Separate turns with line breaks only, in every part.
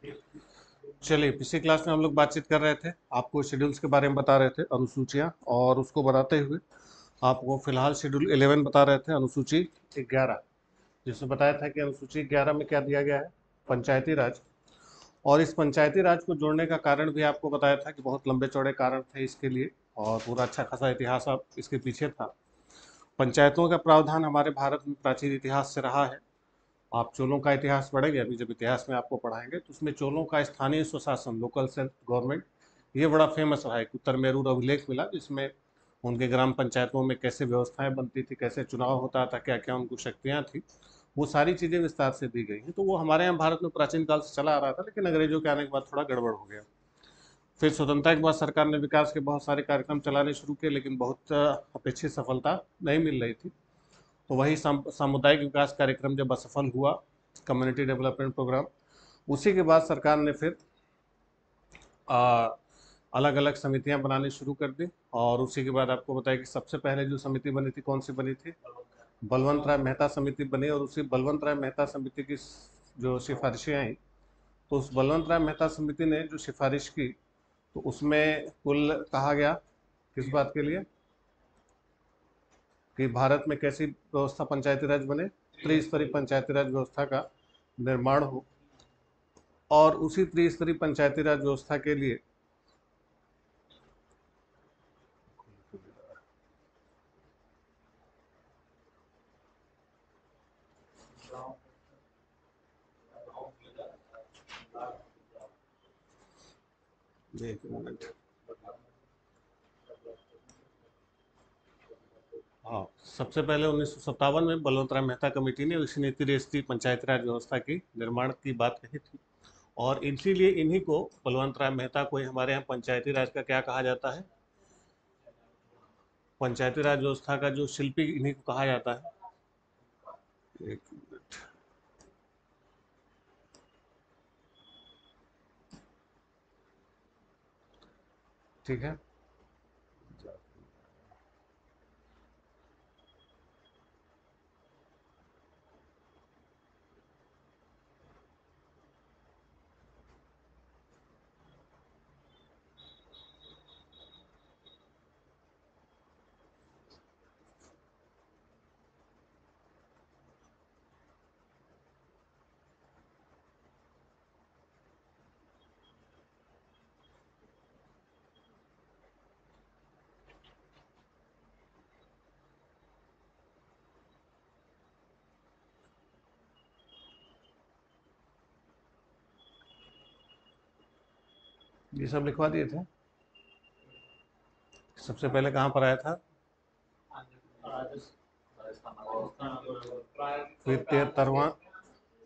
चलिए, पिछली क्लास में हम लोग बातचीत कर रहे थे, आपको शेड्यूल्स के बारे में बता रहे थे, अनुसूचियाँ, और उसको बताते हुए आपको फिलहाल शेड्यूल 11 बता रहे थे, अनुसूची 11, जिसमें बताया था कि अनुसूची 11 में क्या दिया गया है, पंचायती राज। और इस पंचायती राज को जोड़ने का कारण भी आपको बताया था कि बहुत लंबे चौड़े कारण थे इसके लिए, और पूरा अच्छा खासा इतिहास आप इसके पीछे था। पंचायतों का प्रावधान हमारे भारत में प्राचीन इतिहास से रहा है। आप चोलों का इतिहास पढ़ेंगे, अभी जब इतिहास में आपको पढ़ाएंगे तो उसमें चोलों का स्थानीय स्वशासन, लोकल सेल्फ गवर्नमेंट, ये बड़ा फेमस रहा है। एक उत्तर मेरूर अभिलेख मिला जिसमें उनके ग्राम पंचायतों में कैसे व्यवस्थाएं बनती थी, कैसे चुनाव होता था, क्या क्या उनको शक्तियां थी, वो सारी चीज़ें विस्तार से दी गई हैं। तो वो हमारे यहाँ भारत में प्राचीन काल से चला आ रहा था, लेकिन अंग्रेजों के आने के बाद थोड़ा गड़बड़ हो गया। फिर स्वतंत्रता के बाद सरकार ने विकास के बहुत सारे कार्यक्रम चलाने शुरू किए, लेकिन बहुत अपेक्षित सफलता नहीं मिल रही थी। तो वही सामुदायिक विकास कार्यक्रम जब असफल हुआ, कम्युनिटी डेवलपमेंट प्रोग्राम, उसी के बाद सरकार ने फिर अलग अलग समितियां बनानी शुरू कर दी। और उसी के बाद आपको बताया कि सबसे पहले जो समिति बनी थी, कौन सी बनी थी? बलवंत राय मेहता समिति बनी। और उसी बलवंत राय मेहता समिति की जो सिफारिशें आई, तो उस बलवंत राय मेहता समिति ने जो सिफारिश की, तो उसमें कुल कहा गया किस बात के लिए कि भारत में कैसी व्यवस्था पंचायती राज बने, त्रिस्तरीय पंचायती राज व्यवस्था का निर्माण हो। और उसी त्रिस्तरीय पंचायती राज व्यवस्था के लिए एक मिनट, हाँ, सबसे पहले 1957 में बलवंत राय मेहता कमेटी ने इसी त्रिस्तरीय पंचायती राज व्यवस्था की निर्माण की बात कही थी। और इसीलिए इन्हीं को, बलवंत राय मेहता को ही हमारे यहाँ पंचायती राज का क्या कहा जाता है? पंचायती राज व्यवस्था का जो शिल्पी, इन्हीं को कहा जाता है। एक मिनट, ठीक है। ये सब लिखवा दिए थे। सबसे पहले कहाँ पर आया था? फिर 73वां,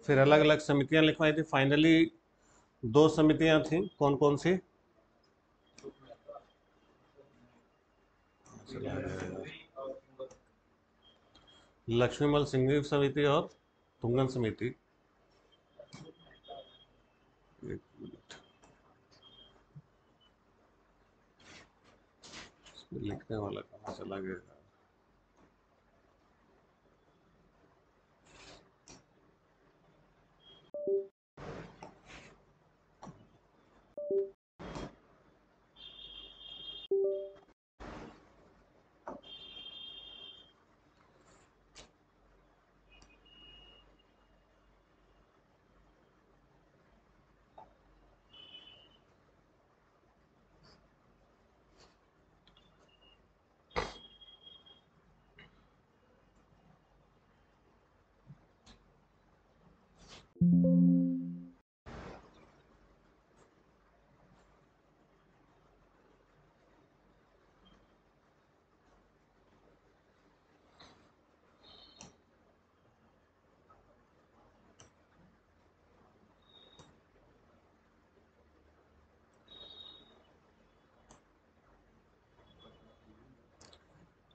फिर अलग अलग समितियां लिखवाई थी। फाइनली दो समितियां थी, कौन कौन सी? लक्ष्मीमल सिंघवी समिति और तुंगन समिति। एक मिनट, इसमें लिखने वाला कहाँ चला गया?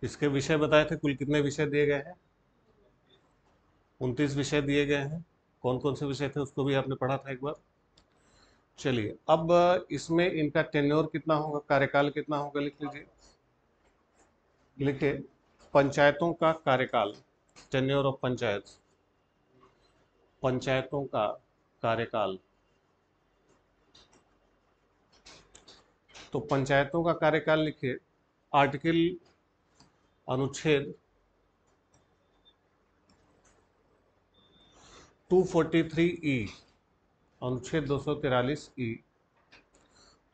इसके विषय बताए थे, कुल कितने विषय दिए गए हैं? 29 विषय दिए गए हैं। कौन कौन से विषय थे उसको भी आपने पढ़ा था एक बार। चलिए, अब इसमें इनका टेन्योर कितना होगा, कार्यकाल कितना होगा, लिख लीजिए। लिखिए, पंचायतों का कार्यकाल, टेन्योर ऑफ पंचायत, पंचायतों का कार्यकाल तो पंचायतों का कार्यकाल लिखिए, आर्टिकल अनुच्छेद 243 ई, अनुच्छेद 243 ई।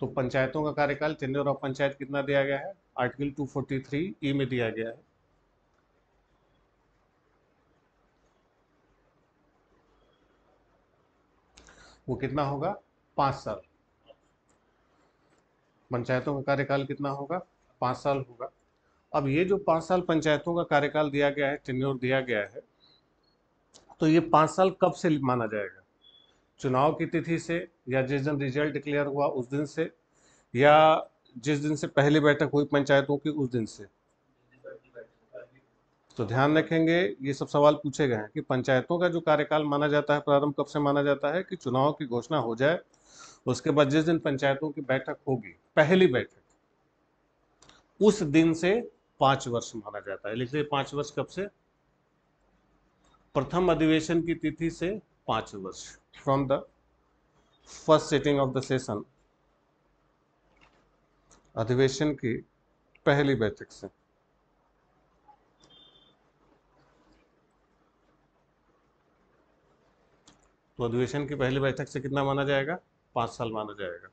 तो पंचायतों का कार्यकाल, टेन्योर ऑफ पंचायत कितना दिया गया है, आर्टिकल 243 ई में दिया गया है। वो कितना होगा, 5 साल। पंचायतों का कार्यकाल कितना होगा, 5 साल होगा। अब ये जो 5 साल पंचायतों का कार्यकाल दिया गया है, टेन्योर दिया गया है, तो ये 5 साल कब से माना जाएगा, चुनाव की तिथि से, या जिस दिन रिजल्ट डिक्लेयर हुआ उस दिन से, या जिस दिन से पहली बैठक हुई पंचायतों की उस दिन से। तो ध्यान रखेंगे, ये सब सवाल पूछे गए हैं कि पंचायतों का जो कार्यकाल माना जाता है, प्रारंभ कब से माना जाता है, कि चुनाव की घोषणा हो जाए उसके बाद जिस दिन पंचायतों की बैठक होगी, पहली बैठक, उस दिन से 5 वर्ष माना जाता है। लिखिए 5 वर्ष कब से, प्रथम अधिवेशन की तिथि से 5 वर्ष, from the first sitting of the session, अधिवेशन की पहली बैठक से। तो अधिवेशन की पहली बैठक से कितना माना जाएगा, 5 साल माना जाएगा।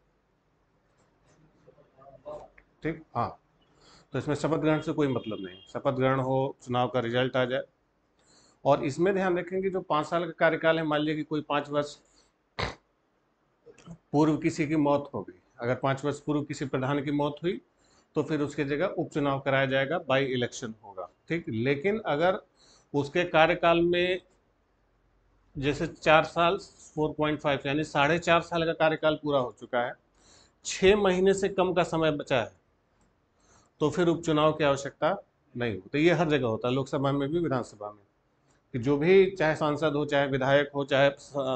ठीक, हाँ। तो इसमें शपथ ग्रहण से कोई मतलब नहीं, शपथ ग्रहण हो, चुनाव का रिजल्ट आ जाए। और इसमें ध्यान रखेंगे जो 5 साल का कार्यकाल है, मान लिया कि कोई 5 वर्ष पूर्व किसी की मौत हो गई, अगर 5 वर्ष पूर्व किसी प्रधान की मौत हुई तो फिर उसकी जगह उपचुनाव कराया जाएगा, बाई इलेक्शन होगा। ठीक, लेकिन अगर उसके कार्यकाल में जैसे 4 साल 4.5 यानी 4.5 साल का कार्यकाल पूरा हो चुका है, 6 महीने से कम का समय बचा है, तो फिर उपचुनाव की आवश्यकता नहीं होती। ये हर जगह होता है, लोकसभा में भी विधानसभा में, कि जो भी चाहे सांसद हो, चाहे विधायक हो, चाहे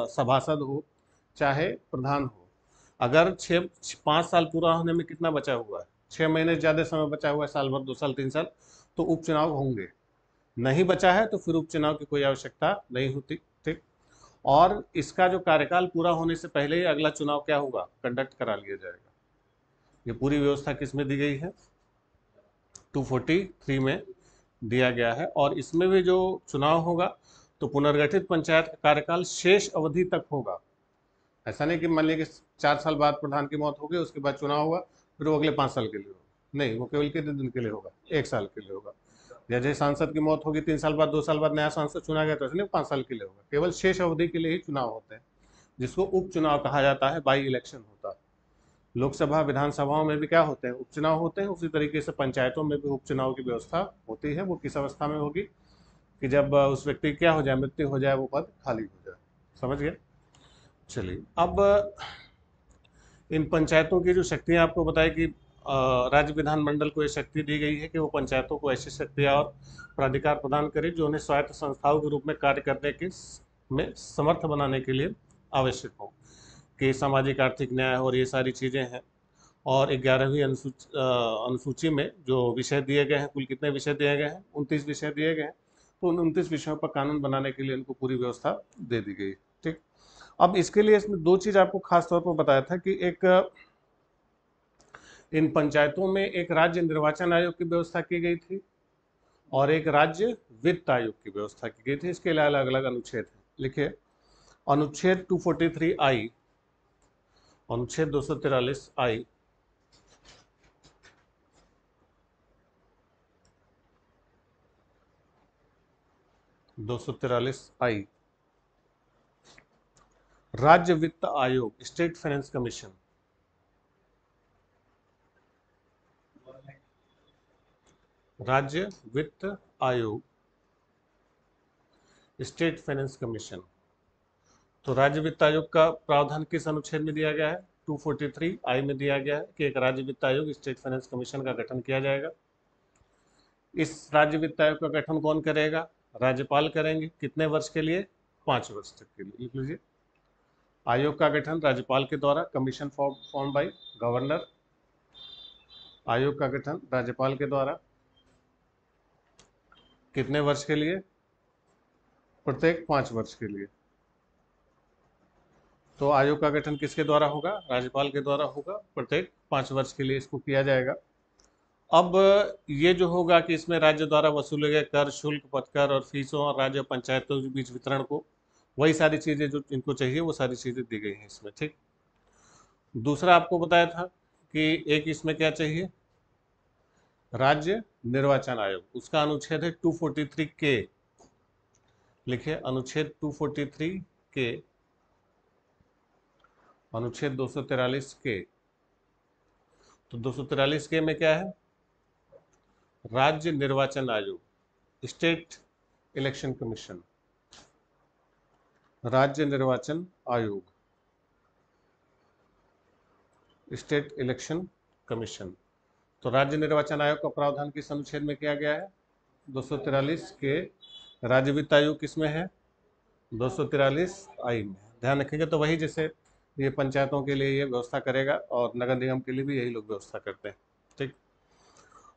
सभासद हो, चाहे प्रधान हो, अगर 5 साल पूरा होने में कितना बचा हुआ है, 6 महीने से ज़्यादा समय बचा हुआ है, साल भर, 2 साल, 3 साल, तो उपचुनाव होंगे। नहीं बचा है तो फिर उपचुनाव की कोई आवश्यकता नहीं होती। ठीक, और इसका जो कार्यकाल पूरा होने से पहले ही अगला चुनाव क्या होगा, कंडक्ट करा लिया जाएगा। ये पूरी व्यवस्था किस में दी गई है, 243 में दिया गया है। और इसमें भी जो चुनाव होगा तो पुनर्गठित पंचायत का कार्यकाल शेष अवधि तक होगा। ऐसा नहीं कि मान लीजिए कि 4 साल बाद प्रधान की मौत हो गई, उसके बाद चुनाव हुआ, फिर वो अगले 5 साल के लिए होगा, नहीं, वो केवल कितने दिन के लिए होगा, 1 साल के लिए होगा। या जैसे सांसद की मौत होगी 3 साल बाद, 2 साल बाद नया सांसद चुना गया, तो इसलिए 5 साल के लिए होगा। केवल शेष अवधि के लिए ही चुनाव होते हैं, जिसको उपचुनाव कहा जाता है, बाई इलेक्शन होता है। लोकसभा विधानसभाओं में भी क्या होते हैं, उपचुनाव होते हैं। उसी तरीके से पंचायतों में भी उपचुनाव की व्यवस्था होती है। वो किस अवस्था में होगी, कि जब उस व्यक्ति की क्या हो जाए, मृत्यु हो जाए, वो पद खाली हो जाए। समझ गए। चलिए, अब इन पंचायतों की जो शक्तियां आपको बताई कि राज्य विधानमंडल को ये शक्ति दी गई है कि वो पंचायतों को ऐसी शक्तियां और प्राधिकार प्रदान करे जो उन्हें स्वायत्त संस्थाओं के रूप में कार्य करने के में समर्थ बनाने के लिए आवश्यक हो, कि सामाजिक आर्थिक न्याय और ये सारी चीज़ें हैं। और 11वीं अनुसूची में जो विषय दिए गए हैं, कुल कितने विषय दिए गए हैं, 29 विषय दिए गए हैं। तो उन 29 विषयों पर कानून बनाने के लिए इनको पूरी व्यवस्था दे दी गई। ठीक, अब इसके लिए इसमें 2 चीज़ आपको खास तौर पर बताया था कि एक, इन पंचायतों में एक राज्य निर्वाचन आयोग की व्यवस्था की गई थी और एक राज्य वित्त आयोग की व्यवस्था की गई थी। इसके लिए अलग अलग अनुच्छेद हैं। लिखिए, अनुच्छेद 243 आई, अनुच्छेद 243 आई, आई, राज्य वित्त आयोग, स्टेट फाइनेंस कमीशन, राज्य वित्त आयोग, स्टेट फाइनेंस कमीशन। तो राज्य वित्त आयोग का प्रावधान किस अनुच्छेद में दिया गया है, 243 आई में दिया गया है कि एक राज्य वित्त आयोग, स्टेट फाइनेंस कमीशन का गठन किया जाएगा। इस राज्य वित्त आयोग का गठन कौन करेगा, राज्यपाल करेंगे। कितने वर्ष के लिए, 5 वर्ष तक के लिए। लिख लीजिए, आयोग का गठन राज्यपाल के द्वारा, कमीशन फॉर्म बाय गवर्नर। आयोग का गठन राज्यपाल के द्वारा, कितने वर्ष के लिए, प्रत्येक 5 वर्ष के लिए। तो आयोग का गठन किसके द्वारा होगा? राज्यपाल के द्वारा होगा। प्रत्येक 5 वर्ष के लिए इसको किया जाएगा। अब ये जो होगा कि इसमें राज्य द्वारा वसूले गए कर, शुल्क, पथकर और फीसों और राज्य पंचायतों के बीच वितरण को, वही सारी चीज़ें जो इनको चाहिए वो सारी चीज़ें दी गई हैं इसमें। ठीक। दूसरा आपको बताया था कि एक इसमें क्या चाहिए, राज्य निर्वाचन आयोग, उसका अनुच्छेद है 243 के। लिखिए अनुच्छेद 243 के, अनुच्छेद 243 के। तो 243 के में क्या है? राज्य निर्वाचन आयोग, स्टेट इलेक्शन कमीशन, राज्य निर्वाचन आयोग, स्टेट इलेक्शन कमीशन। तो राज्य निर्वाचन आयोग का प्रावधान किस अनुच्छेद में किया गया है? 243 के। राज्य वित्त आयोग किसमें है? 243 आई में। ध्यान रखेंगे तो वही, जैसे ये पंचायतों के लिए ये व्यवस्था करेगा और नगर निगम के लिए भी यही लोग व्यवस्था करते हैं। ठीक।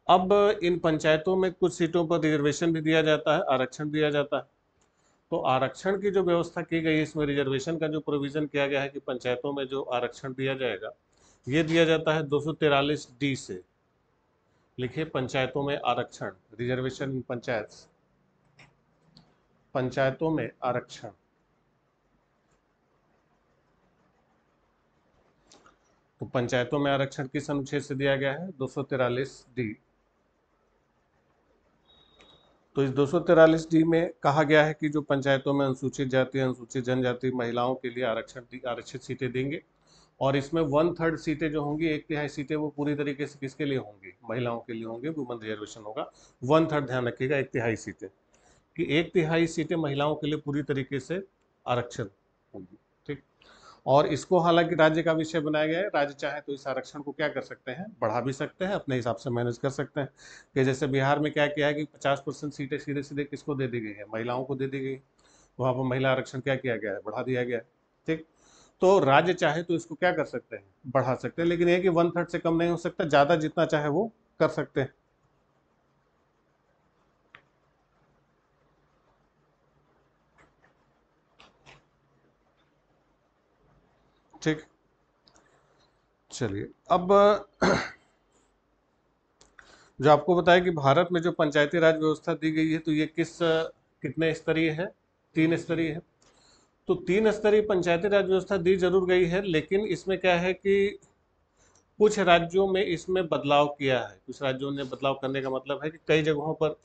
अब इन पंचायतों में कुछ सीटों पर रिजर्वेशन भी दिया जाता है, आरक्षण दिया जाता है। तो आरक्षण की जो व्यवस्था की गई है इसमें, रिजर्वेशन का जो प्रोविजन किया गया है कि पंचायतों में जो आरक्षण दिया जाएगा, ये दिया जाता है 243 डी से। लिखिए पंचायतों में आरक्षण, रिजर्वेशन इन पंचायत, पंचायतों में आरक्षण। तो पंचायतों में आरक्षण किस अनुच्छेद से दिया गया है? 243 डी। तो इस 243 डी में कहा गया है कि जो पंचायतों में अनुसूचित जाति, अनुसूचित जनजाति महिलाओं के लिए आरक्षित सीटें देंगे। और इसमें 1/3 सीटें जो होंगी, 1/3 सीटें वो पूरी तरीके से किसके लिए होंगी? महिलाओं के लिए होंगे, वुमन रिजर्वेशन होगा। 1/3 ध्यान रखिएगा, 1/3 सीटें, कि 1/3 सीटें महिलाओं के लिए पूरी तरीके से आरक्षण होंगी। ठीक। और इसको हालांकि राज्य का विषय बनाया गया है। राज्य चाहे तो इस आरक्षण को क्या कर सकते हैं? बढ़ा भी सकते हैं, अपने हिसाब से मैनेज कर सकते हैं। कि जैसे बिहार में क्या किया है कि 50% सीटें सीधे सीधे किसको दे दी गई है? महिलाओं को दे दी गई। वहाँ पर महिला आरक्षण क्या किया गया है? बढ़ा दिया गया है। ठीक। तो राज्य चाहे तो इसको क्या कर सकते हैं? बढ़ा सकते हैं, लेकिन ये कि 1/3 से कम नहीं हो सकता, ज़्यादा जितना चाहे वो कर सकते हैं। ठीक। चलिए अब जो आपको बताया कि भारत में जो पंचायती राज व्यवस्था दी गई है, तो ये कितने स्तरीय है? 3 स्तरीय है। तो 3 स्तरीय पंचायती राज व्यवस्था दी जरूर गई है, लेकिन इसमें क्या है कि कुछ राज्यों में इसमें बदलाव किया है। कुछ राज्यों ने बदलाव करने का मतलब है कि कई जगहों पर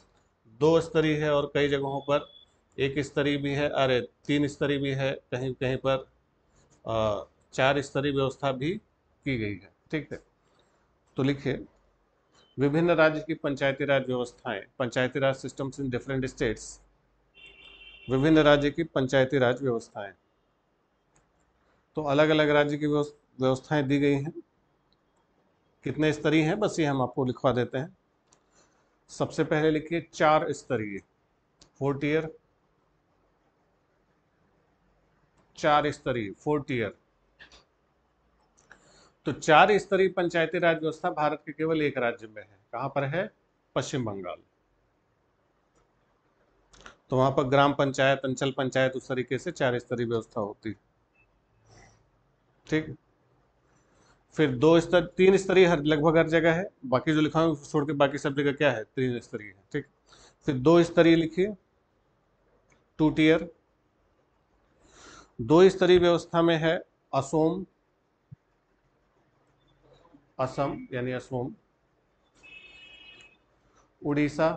2 स्तरीय है और कई जगहों पर 1 स्तरीय भी है, अरे 3 स्तरीय भी है, कहीं कहीं पर 4 स्तरीय व्यवस्था भी की गई है। ठीक है। तो लिखिए विभिन्न राज्य की पंचायती राज व्यवस्थाएं, पंचायती राज सिस्टम्स इन डिफरेंट स्टेट्स, विभिन्न राज्य की पंचायती राज व्यवस्थाएं। तो अलग अलग राज्य की व्यवस्थाएं दी गई हैं। कितने स्तरीय हैं, बस ये हम आपको लिखवा देते हैं। सबसे पहले लिखिए 4 स्तरीय, 4 टियर, 4 स्तरीय, 4 टियर। तो 4 स्तरीय पंचायती राज व्यवस्था भारत के केवल एक राज्य में है। कहां पर है? पश्चिम बंगाल। तो वहां पर ग्राम पंचायत, अंचल पंचायत, उस तरीके से 4 स्तरीय व्यवस्था होती है। ठीक। फिर 3 स्तरीय हर लगभग हर जगह है। बाकी जो लिखा है उसको छोड़ के बाकी सब जगह क्या है? 3 स्तरीय है। ठीक। फिर 2 स्तरीय लिखिए, 2 टियर। 2 स्तरीय व्यवस्था में है असोम, असम यानी असोम, उड़ीसा,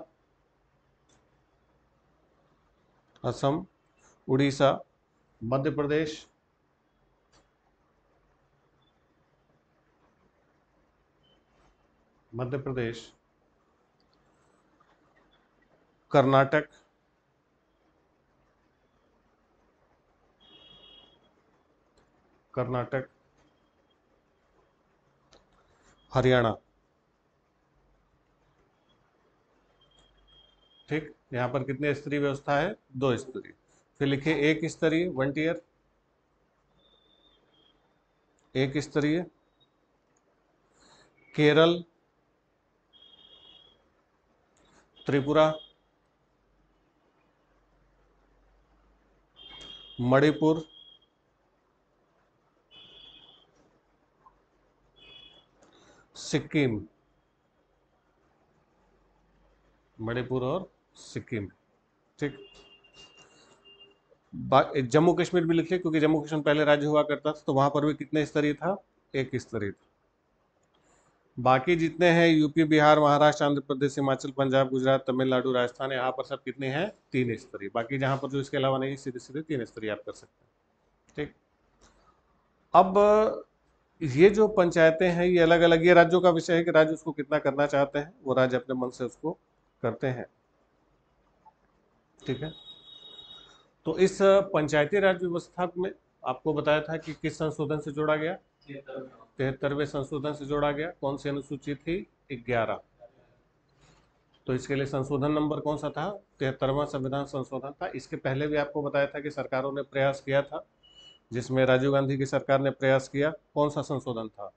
असम, उड़ीसा, मध्य प्रदेश, मध्य प्रदेश, कर्नाटक, कर्नाटक, हरियाणा। ठीक। यहाँ पर कितने स्तरीय व्यवस्था है? 2 स्तरीय। फिर लिखिए 1 स्तरीय, 1 टियर, 1 स्तरीय, केरल, त्रिपुरा, मणिपुर, सिक्किम, मणिपुर और सिक्किम। ठीक, जम्मू कश्मीर भी लिख लिया क्योंकि जम्मू कश्मीर पहले राज्य हुआ करता था, तो वहां पर भी कितने स्तरीय था, एक स्तरीय था। बाकी जितने हैं यूपी, बिहार, महाराष्ट्र, आंध्र प्रदेश, हिमाचल, पंजाब, गुजरात, तमिलनाडु, राजस्थान, यहाँ पर सब कितने हैं, 3 स्तरीय। बाकी जहां पर जो इसके अलावा नहीं, सीधे सीधे 3 स्तरीय आप कर सकते हैं। ठीक, अब ये जो पंचायतें हैं ये अलग अलग, ये राज्यों का विषय है कि राज्य उसको कितना करना चाहते हैं, वो राज्य अपने मन से उसको करते हैं। ठीक है, तो इस पंचायती राज व्यवस्था में आपको बताया था कि किस संशोधन से जोड़ा गया, 73वें संशोधन से जोड़ा गया। कौन सी अनुसूची थी, 11। तो इसके लिए संशोधन नंबर कौन सा था, 73वां संविधान संशोधन था। इसके पहले भी आपको बताया था कि सरकारों ने प्रयास किया था, जिसमें राजीव गांधी की सरकार ने प्रयास किया। कौन सा संशोधन था,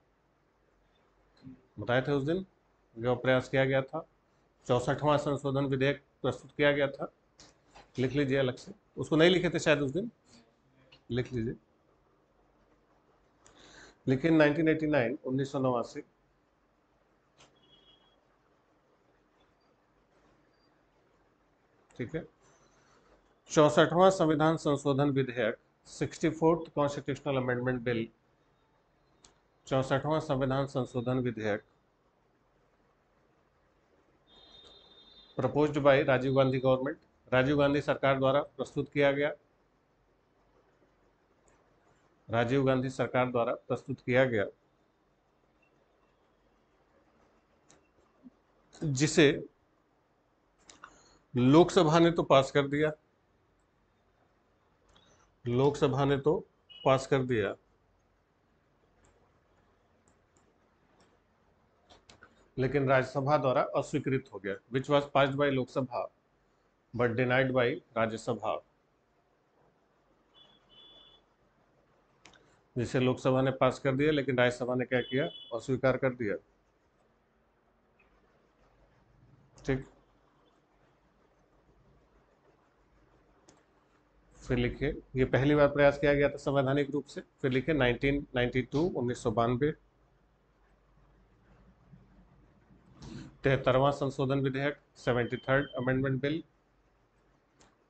बताए थे उस दिन जो प्रयास किया गया था, 64वां संशोधन विधेयक प्रस्तुत किया गया था। लिख लीजिए अलग से, उसको नहीं लिखे थे शायद उस दिन, लिख लीजिए। लिखिए 1989, 1989। ठीक है, 64वां संविधान संशोधन विधेयक, 64th कॉन्स्टिट्यूशनल अमेंडमेंट बिल, 64वां संविधान संशोधन विधेयक proposed by Rajiv Gandhi government, Rajiv Gandhi सरकार द्वारा प्रस्तुत किया गया, राजीव गांधी सरकार द्वारा प्रस्तुत किया गया, जिसे लोकसभा ने तो पास कर दिया, लोकसभा ने तो पास कर दिया, लेकिन राज्यसभा द्वारा अस्वीकृत हो गया। Which was passed by Lok Sabha but denied by Rajya Sabha, जिसे लोकसभा ने पास कर दिया लेकिन राज्यसभा ने क्या किया, अस्वीकार कर दिया। ठीक, फिर लिखिए, ये पहली बार प्रयास किया गया था संवैधानिक रूप से। फिर लिखिए 1992, 1992, 73वां संशोधन विधेयक, 73rd अमेंडमेंट बिल,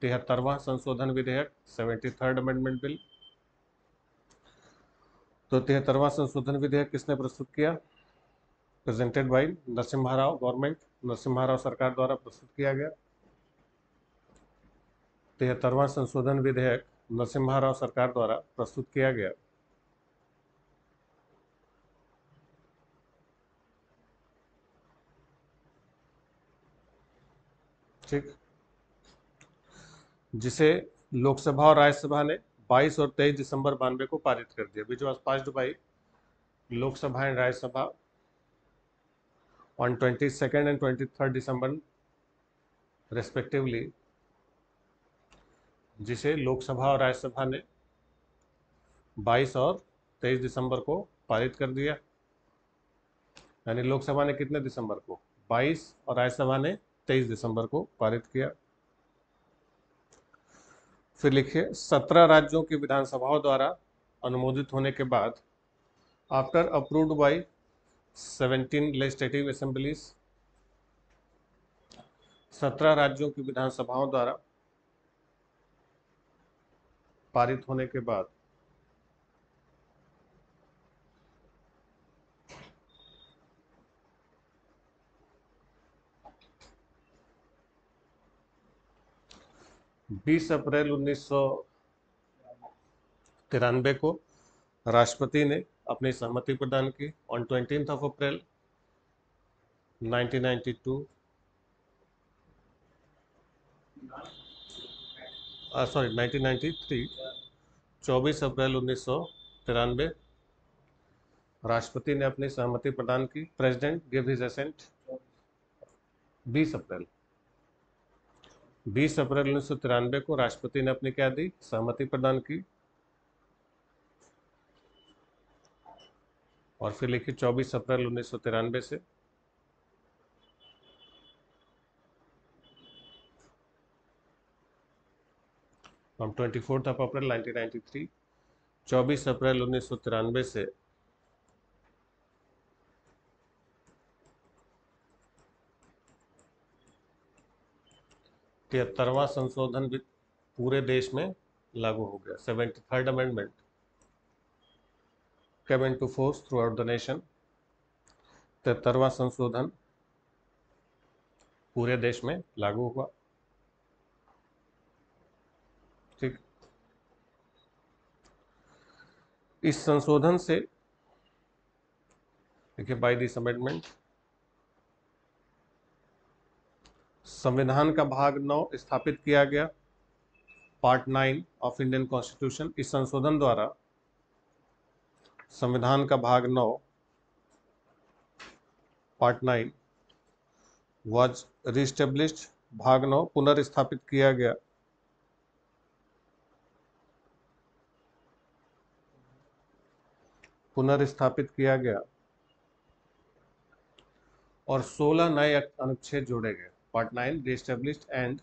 73वां संशोधन विधेयक, 73rd अमेंडमेंट बिल। तो 73वां संशोधन विधेयक किसने प्रस्तुत किया, presented by Narasimha Rao government, Narasimha Rao सरकार द्वारा प्रस्तुत किया गया। 73वां संशोधन विधेयक नरसिम्हा राव सरकार द्वारा प्रस्तुत किया गया। ठीक, जिसे लोकसभा और राज्यसभा ने 22 और 23 दिसंबर 92 को पारित कर दिया। विच was passed by Lok Sabha and Rajya Sabha on 22nd and 23rd December respectively, जिसे लोकसभा और राज्यसभा ने 22 और 23 दिसंबर को पारित कर दिया। यानी लोकसभा ने कितने दिसंबर को, 22, और राज्यसभा ने 23 दिसंबर को पारित किया। फिर लिखिए, 17 राज्यों की विधानसभाओं द्वारा अनुमोदित होने के बाद, after approved by 17 legislative assemblies, 17 राज्यों की विधानसभाओं द्वारा पारित होने के बाद, बीस अप्रैल 1993 को राष्ट्रपति ने अपनी सहमति प्रदान की। On 20th of April 1992, sorry 1993, 24 अप्रैल 1993, राष्ट्रपति ने अपनी सहमति प्रदान की। प्रेसिडेंट गिव हिज असेंट 20 अप्रैल, 20 अप्रैल 1993 को राष्ट्रपति ने अपनी क्या दी, सहमति प्रदान की। और फिर लिखिए 24 अप्रैल 1993 से हम 24th of April 1993, 24 अप्रैल 1993 से 73वां संशोधन भी पूरे देश में लागू हो गया। 73rd amendment came into force throughout the nation। 73वां संशोधन पूरे देश में लागू हुआ। ठीक, इस संशोधन से देखिए, बाय दिस अमेंडमेंट संविधान का भाग 9 स्थापित किया गया, पार्ट 9 ऑफ इंडियन कॉन्स्टिट्यूशन। इस संशोधन द्वारा संविधान का भाग 9 पार्ट 9 वाज रिस्टेब्लिश्ड, भाग 9 पुनर्स्थापित किया गया। पुनर्स्थापित किया गया और 16 नए अनुच्छेद जोड़े गए। Part 9 reestablished and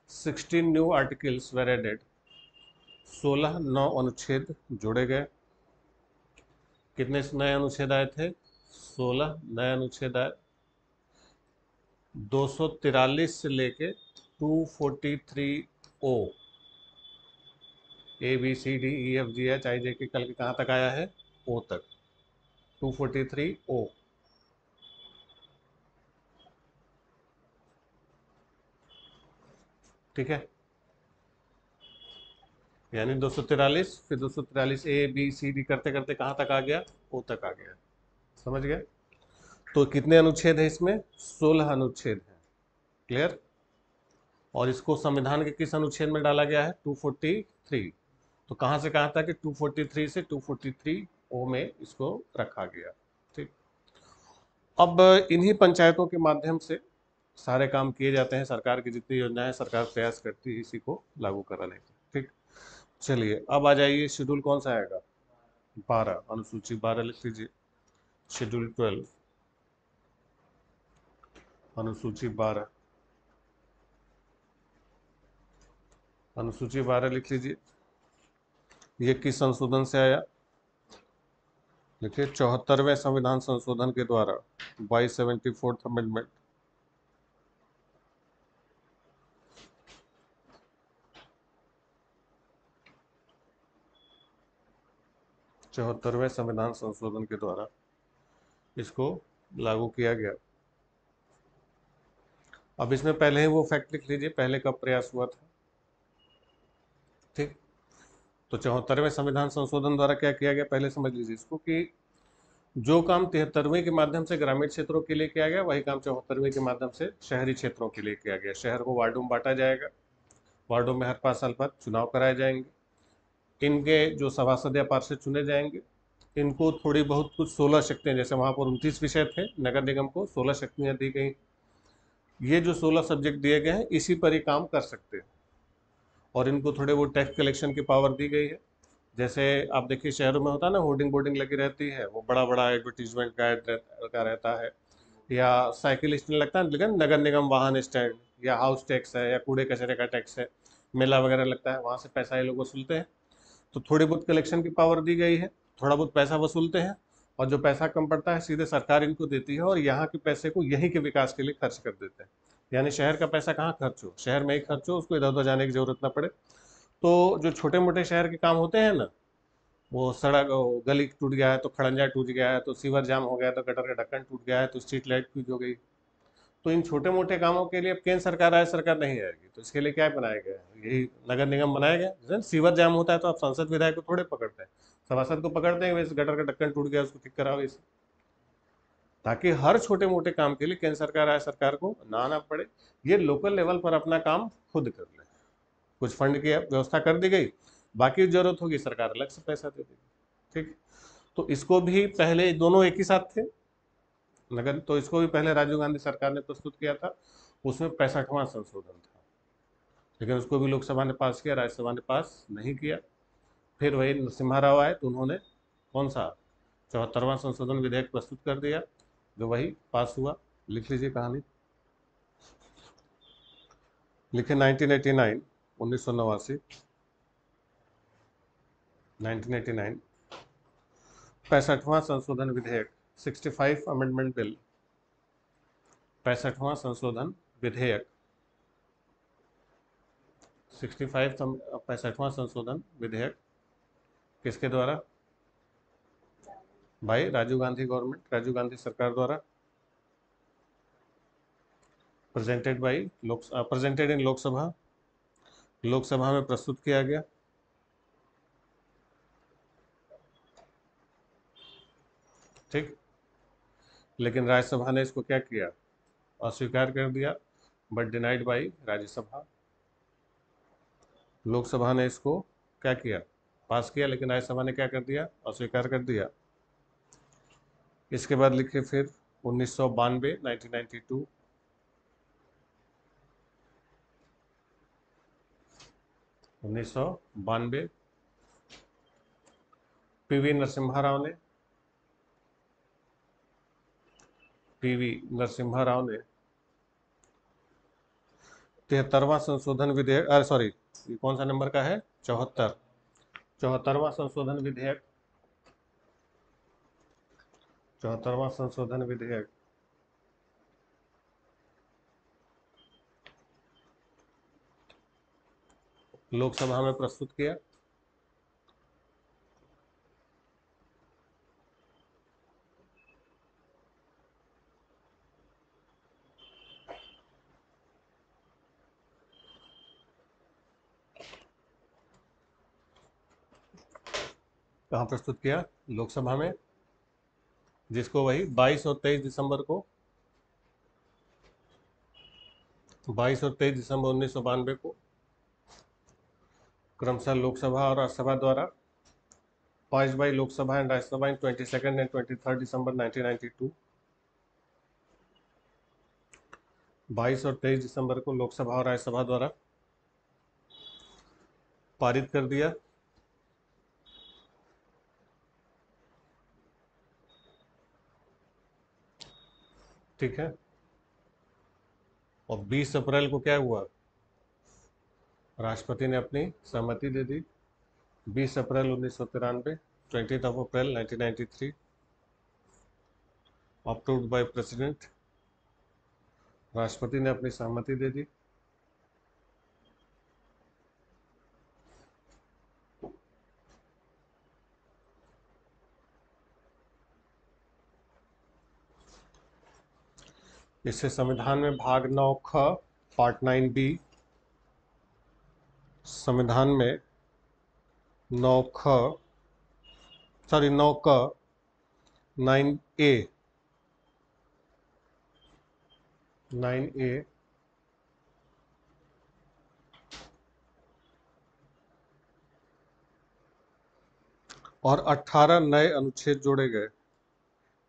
16 new articles were added. 16 नौ अनुच्छेद जोड़े गए। कितने नए अनुच्छेद आए थे? 16 नए अनुच्छेद आए। 243 से लेके 243 ओ, ABCDEFGHIJ के कल के कहाँ तक आया है? ओ तक। 243 ओ। ठीक है, यानी 243, फिर 243 ABCD करते करते कहाँ तक आ गया? ओ तक आ गया। समझ गए? तो कितने अनुच्छेद है इसमें? 16 अनुच्छेद है। क्लियर? और इसको संविधान के किस अनुच्छेद में डाला गया है? 243। तो कहाँ से कहाँ तक? 243 से 243 ओ में इसको रखा गया। ठीक, अब इन्हीं पंचायतों के माध्यम से सारे काम किए जाते हैं। सरकार की जितनी योजनाएं सरकार प्रयास करती है इसी को लागू कराने का। ठीक, चलिए अब आ जाइए, शेड्यूल कौन सा आएगा? 12, अनुसूची 12 लिख लीजिए। शेड्यूल 12, अनुसूची 12, अनुसूची 12 लिख लीजिए। ये किस संशोधन से आया? देखिए, 74वें संविधान संशोधन के द्वारा, बाई 74th अमेंडमेंट। चौहत्तरवें संविधान संशोधन के द्वारा इसको लागू किया गया। अब इसमें पहले ही वो फैक्ट लिख लीजिए, पहले कब प्रयास हुआ था। ठीक, तो 74वें संविधान संशोधन द्वारा क्या किया गया, पहले समझ लीजिए इसको, कि जो काम 73वें के माध्यम से ग्रामीण क्षेत्रों के लिए किया गया, वही काम 74वें के माध्यम से शहरी क्षेत्रों के लिए किया गया। शहर को वार्डों में बांटा जाएगा, वार्डों में हर 5 साल बाद चुनाव कराए जाएंगे। इनके जो सभासद या पार्षद चुने जाएंगे, इनको थोड़ी बहुत कुछ 16 शक्तियाँ, जैसे वहाँ पर 29 विषय थे, नगर निगम को 16 शक्तियाँ दी गई। ये जो 16 सब्जेक्ट दिए गए हैं, इसी पर ही काम कर सकते हैं। और इनको थोड़े वो टैक्स कलेक्शन की पावर दी गई है। जैसे आप देखिए, शहरों में होता है ना, होर्डिंग बोर्डिंग लगी रहती है, वो बड़ा बड़ा एडवर्टीजमेंट का रहता है, या साइकिल स्टैंड लगता है, लेकिन नगर निगम वाहन स्टैंड, या हाउस टैक्स है, या कूड़े कचरे का टैक्स है, मेला वगैरह लगता है, वहाँ से पैसा ये लोग वसूलते हैं। तो थोड़ी बहुत कलेक्शन की पावर दी गई है, थोड़ा बहुत पैसा वसूलते हैं, और जो पैसा कम पड़ता है सीधे सरकार इनको देती है, और यहाँ के पैसे को यहीं के विकास के लिए खर्च कर देते हैं। यानी शहर का पैसा कहाँ खर्च हो? शहर में ही खर्च हो, उसको इधर उधर जाने की जरूरत ना पड़े। तो जो छोटे मोटे शहर के काम होते हैं ना, वो सड़क, गली टूट गया है तो खड़ंजा टूट गया है, तो सीवर जाम हो गया, तो गटर का ढक्कन टूट गया है, तो स्ट्रीट लाइट फ्यूज हो गई, तो इन छोटे मोटे कामों के लिए अब केंद्र सरकार, राज्य सरकार नहीं आएगी। तो इसके लिए क्या बनाया गया है? यही नगर निगम बनाया गया। जैसे सीवर जाम होता है तो आप सांसद विधायक को थोड़े पकड़ते हैं, सभासद को पकड़ते हैं, वैसे गटर का ढक्कन टूट गया उसको ठीक कराओ इसे। ताकि हर छोटे मोटे काम के लिए केंद्र सरकार, राज्य सरकार को ना आना पड़े, ये लोकल लेवल पर अपना काम खुद कर ले। कुछ फंड की व्यवस्था कर दी गई, बाकी जरूरत होगी सरकार अलग से पैसा दे देगी। ठीक, तो इसको भी पहले दोनों एक ही साथ थे नगर, तो इसको भी पहले राजीव गांधी सरकार ने प्रस्तुत किया था, उसमें 65वां संशोधन था, लेकिन उसको भी लोकसभा ने पास किया, राज्यसभा ने पास नहीं किया। फिर वही नरसिम्हा राव आए तो उन्होंने कौन सा 74वां संशोधन विधेयक प्रस्तुत कर दिया, जो वही पास हुआ। लिख लीजिए कहानी, लिखे 1989, 1989, 1989, 65वां संशोधन विधेयक, 65 अमेंडमेंट बिल, 65वां संशोधन विधेयक 65वां संशोधन विधेयक किसके द्वारा? भाई राजीव गांधी गवर्नमेंट, राजीव गांधी सरकार द्वारा। प्रेजेंटेड इन लोकसभा, लोकसभा में प्रस्तुत किया गया। ठीक, लेकिन राज्यसभा ने इसको क्या किया? अस्वीकार कर दिया, but denied by Rajya Sabha. Lok Sabha ने इसको क्या किया? पास किया, लेकिन राज्यसभा ने क्या कर दिया? अस्वीकार कर दिया। इसके बाद लिखे फिर 1992, 1992, 1992, पीवी नरसिम्हा राव ने 73वां संशोधन विधेयक, अरे सॉरी, ये कौन सा नंबर का है? 74वां संशोधन विधेयक, 74वां संशोधन विधेयक लोकसभा में प्रस्तुत किया। कहाँ प्रस्तुत किया? लोकसभा में, जिसको वही 22 और 23 दिसंबर को, 22 और 23 दिसंबर 1992 को क्रमशः लोकसभा और राज्यसभा द्वारा pass by Lok Sabha and Rajya Sabha in 22nd and 23rd December 1992। 22 और 23 दिसंबर को लोकसभा और राज्यसभा द्वारा पारित कर दिया। ठीक है, और 20 अप्रैल को क्या हुआ? राष्ट्रपति ने अपनी सहमति दे दी। 20 अप्रैल 1993, 20th of April 1993, approved by president, राष्ट्रपति ने अपनी सहमति दे दी। इससे संविधान में भाग 9 ख पार्ट 9 बी, संविधान में 9 ख, सॉरी 9 क, 9 ए, 9 ए और 18 नए अनुच्छेद जोड़े गए,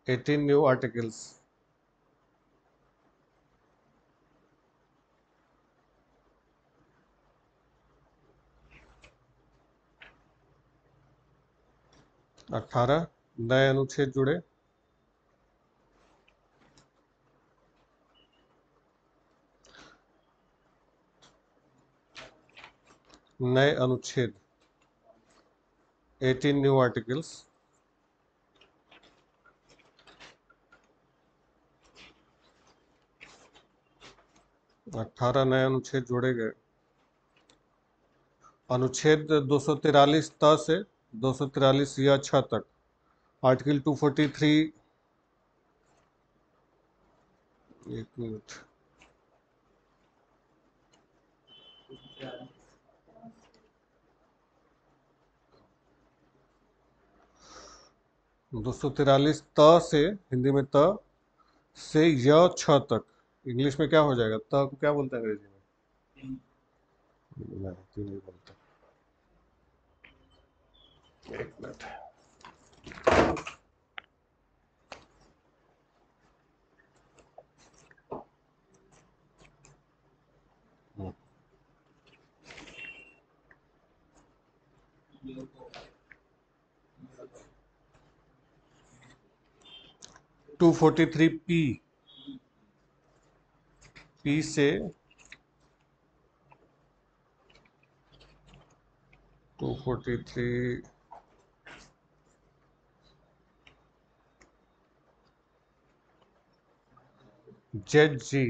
18 न्यू आर्टिकल्स। अठारह नए अनुच्छेद जुड़े, नए अनुच्छेद 18 न्यू आर्टिकल्स। 18 नए अनुच्छेद जोड़े गए। अनुच्छेद 243 त से 243 या 6 तक, आर्टिकल 243, एक मिनट, 243 त से, हिंदी में त से य 6 तक, इंग्लिश में क्या हो जाएगा? त को क्या बोलते हैं अंग्रेजी में? नहीं, तीन नहीं बोलते। एक मिनट, 243 पी, पी से 243 जेड जी,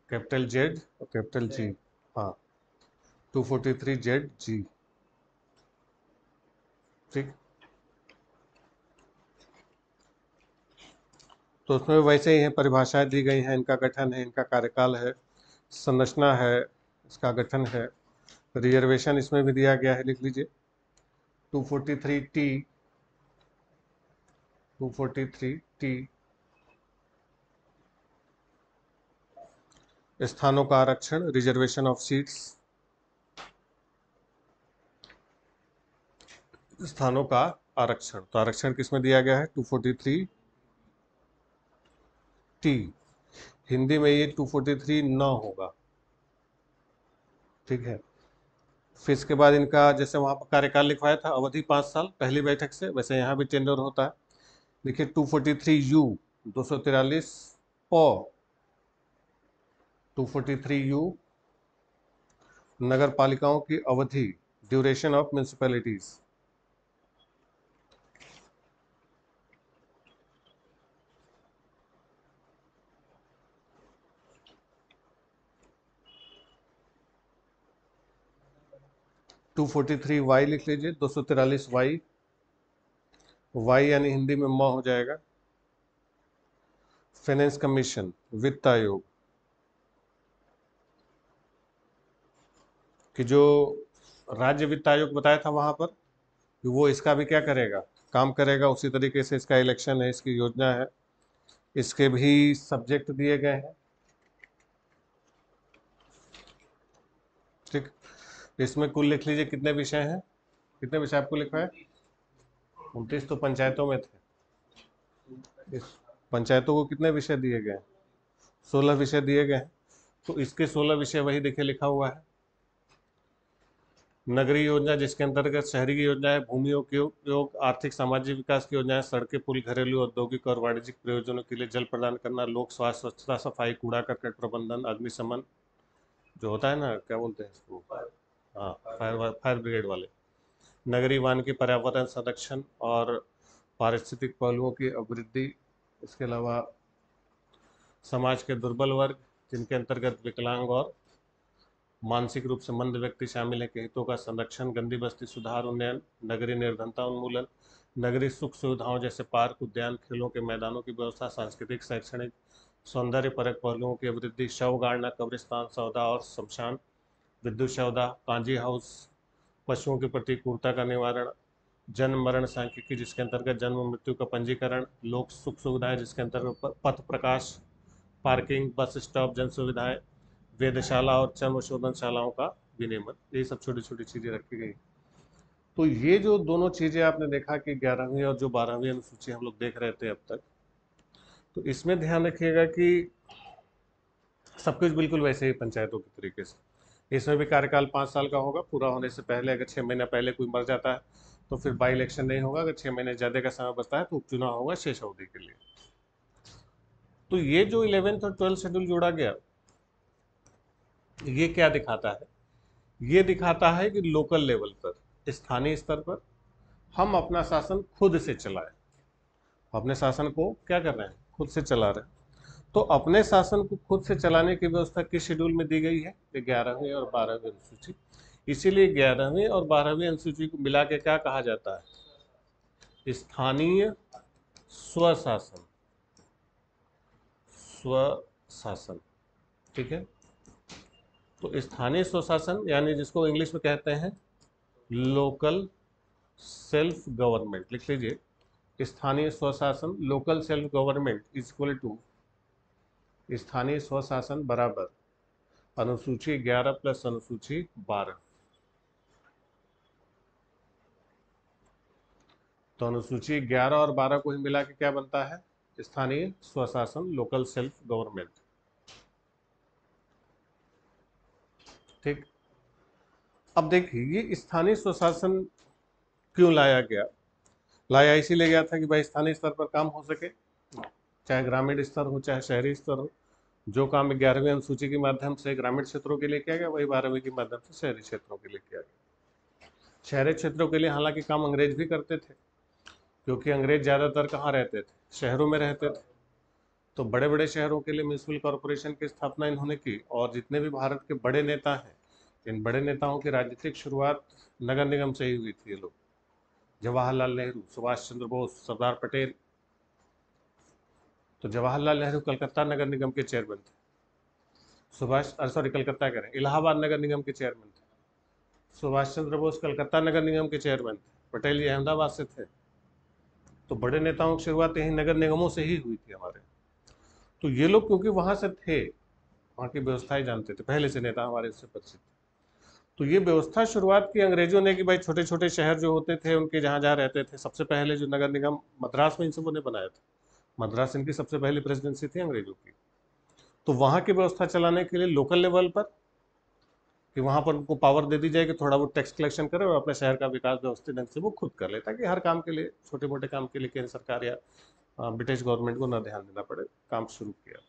कैपिटल जेड और कैपिटल जी, हाँ, 243ZG। ठीक, तो उसमें वैसे ही है, परिभाषाएं दी गई हैं, इनका गठन है, इनका कार्यकाल है, संरचना है, इसका गठन है, रिजर्वेशन इसमें भी दिया गया है, लिख लीजिए 243T, 243T, स्थानों का आरक्षण, रिजर्वेशन ऑफ सीट्स, स्थानों का आरक्षण। तो आरक्षण किसमें दिया गया है? 243T। हिंदी में ये 243 न होगा, ठीक है। फिर इसके बाद इनका, जैसे वहां पर कार्यकाल लिखवाया था, अवधि 5 साल पहली बैठक से, वैसे यहाँ भी टेंडर होता है। देखिए 243U, 243 ओ, 243U, नगर पालिकाओं की अवधि, duration of municipalities. To 243Y लिख लीजिए, 243Y, वाई यानी हिंदी में म हो जाएगा। फाइनेंस कमीशन, वित्त आयोग, कि जो राज्य वित्त आयोग बताया था वहां पर, कि वो इसका भी क्या करेगा, काम करेगा। उसी तरीके से इसका इलेक्शन है, इसकी योजना है, इसके भी सब्जेक्ट दिए गए हैं। ठीक, इसमें कुल लिख लीजिए कितने विषय हैं, कितने विषय आपको लिखा है? 29 तो पंचायतों में थे, इस पंचायतों को कितने विषय दिए गए? 16 विषय दिए गए हैं। तो इसके 16 विषय वही देखिए लिखा हुआ है। नगरीय योजना, जिसके अंतर्गत शहरी की योजना है, भूमियों के उपयोग, आर्थिक सामाजिक विकास की योजना है, सड़कें, पुल, घरेलू, औद्योगिक और वाणिज्यिक प्रयोजनों के लिए जल प्रदान करना, लोक स्वास्थ्य, स्वच्छता, सफाई, कूड़ा करकट प्रबंधन, अग्निशमन जो होता है ना, क्या बोलते हैं इसको, हाँ, फायर ब्रिगेड वाले, नगरीय वानिकी, पर्यावरण संरक्षण और पारिस्थितिक पहलुओं की अभिवृद्धि। इसके अलावा समाज के दुर्बल वर्ग, जिनके अंतर्गत विकलांग और मानसिक रूप से मंद व्यक्ति शामिल है, के हितों का संरक्षण, गंदी बस्ती सुधार उन्नयन, नगरीय निर्धनता उन्मूलन, नगरीय सुख सुविधाओं जैसे पार्क, उद्यान, खेलों के मैदानों की व्यवस्था, सांस्कृतिक, शैक्षणिक, सौंदर्य परक पहलुओं की अभिवृद्धि, शव गाड़ना, कब्रिस्तान, सौदा और शमशान, विद्युत सौदा, कांजी हाउस, पशुओं के प्रति क्रूरता का निवारण, जन्म मरण सांख्यिकी, जिसके अंतर्गत जन्म मृत्यु का पंजीकरण, लोक सुख सुविधाएं, जिसके अंतर्गत पथ प्रकाश, पार्किंग, बस स्टॉप, जन सुविधाएं, वेधशाला और चर्म शोधनशालाओं का विनियमन, ये सब छोटी छोटी चीजें रखी गई। तो ये जो दोनों चीजें आपने देखा कि 11वीं और जो 12वीं अनुसूची हम लोग देख रहे थे अब तक, तो इसमें ध्यान रखिएगा कि सब कुछ बिल्कुल वैसे ही पंचायतों के तरीके से। इसमें भी कार्यकाल 5 साल का होगा, पूरा होने से पहले अगर 6 महीना पहले कोई मर जाता है तो फिर बाई इलेक्शन नहीं होगा, अगर 6 महीने ज़्यादा का समय बचता है तो उपचुनाव होगा शेष अवधि के लिए। तो ये जो 11th और 12th शेड्यूल जोड़ा गया, ये क्या दिखाता है? ये दिखाता है कि लोकल लेवल पर, स्थानीय स्तर पर हम अपना शासन खुद से चलाएं। अपने शासन को क्या कर रहे हैं? खुद से चला रहे हैं। तो अपने शासन को खुद से चलाने की व्यवस्था किस शेड्यूल में दी गई है? 11वीं और 12वीं अनुसूची। इसीलिए 11वीं और 12वीं अनुसूची को मिला के क्या कहा जाता है? स्थानीय स्वशासन। स्वशासन, ठीक है। तो स्थानीय स्वशासन यानी जिसको इंग्लिश में कहते हैं लोकल सेल्फ गवर्नमेंट, लिख लीजिए स्थानीय स्वशासन, local self government is equal to स्थानीय स्वशासन बराबर अनुसूची 11 प्लस अनुसूची 12। तो अनुसूची 11 और 12 को ही मिला के क्या बनता है? स्थानीय स्वशासन, लोकल सेल्फ गवर्नमेंट। ठीक, अब देखिए ये स्थानीय स्वशासन क्यों लाया गया? लाया इसीलिए गया था कि भाई स्थानीय स्तर पर काम हो सके, चाहे ग्रामीण स्तर हो चाहे शहरी स्तर हो। जो काम 11वीं अनुसूची के माध्यम से ग्रामीण क्षेत्रों के लिए किया गया, वही 12वीं के माध्यम से शहरी क्षेत्रों के लिए किया गया। शहरी क्षेत्रों के लिए हालांकि काम अंग्रेज भी करते थे, क्योंकि अंग्रेज ज़्यादातर कहाँ रहते थे? शहरों में रहते थे। तो बड़े बड़े शहरों के लिए म्यूनसिपल कॉरपोरेशन की स्थापना इन्होंने की, और जितने भी भारत के बड़े नेता हैं इन बड़े नेताओं की राजनीतिक शुरुआत नगर निगम से ही हुई थी। ये लोग जवाहरलाल नेहरू, सुभाष चंद्र बोस, सरदार पटेल। तो जवाहरलाल नेहरू कलकत्ता नगर निगम के चेयरमैन थे। कलकत्ता कह रहे हैं, इलाहाबाद नगर निगम के चेयरमैन थे। सुभाष चंद्र बोस कलकत्ता नगर निगम के चेयरमैन थे। पटेल जी अहमदाबाद से थे। तो बड़े नेताओं की शुरुआत यही नगर निगमों से ही हुई थी हमारे। तो ये लोग क्योंकि वहां से थे, वहाँ की व्यवस्थाएं जानते थे, पहले से नेता हमारे उससे परिचित थे। तो ये व्यवस्था शुरुआत की अंग्रेजों ने कि भाई छोटे छोटे शहर जो होते थे उनके जहाँ जहाँ रहते थे, सबसे पहले जो नगर निगम मद्रास में इन सबों ने बनाया था। मद्रास इनकी सबसे पहली प्रेसिडेंसी थी अंग्रेजों की। तो वहाँ की व्यवस्था चलाने के लिए लोकल लेवल पर कि वहाँ पर उनको पावर दे दी जाए कि थोड़ा बहुत टैक्स कलेक्शन करे और अपने शहर का विकास व्यवस्थित ढंग से वो खुद कर ले, ताकि हर काम के लिए, छोटे मोटे काम के लिए केंद्र सरकार या ब्रिटिश गवर्नमेंट को न ध्यान देना पड़े। काम शुरू किया।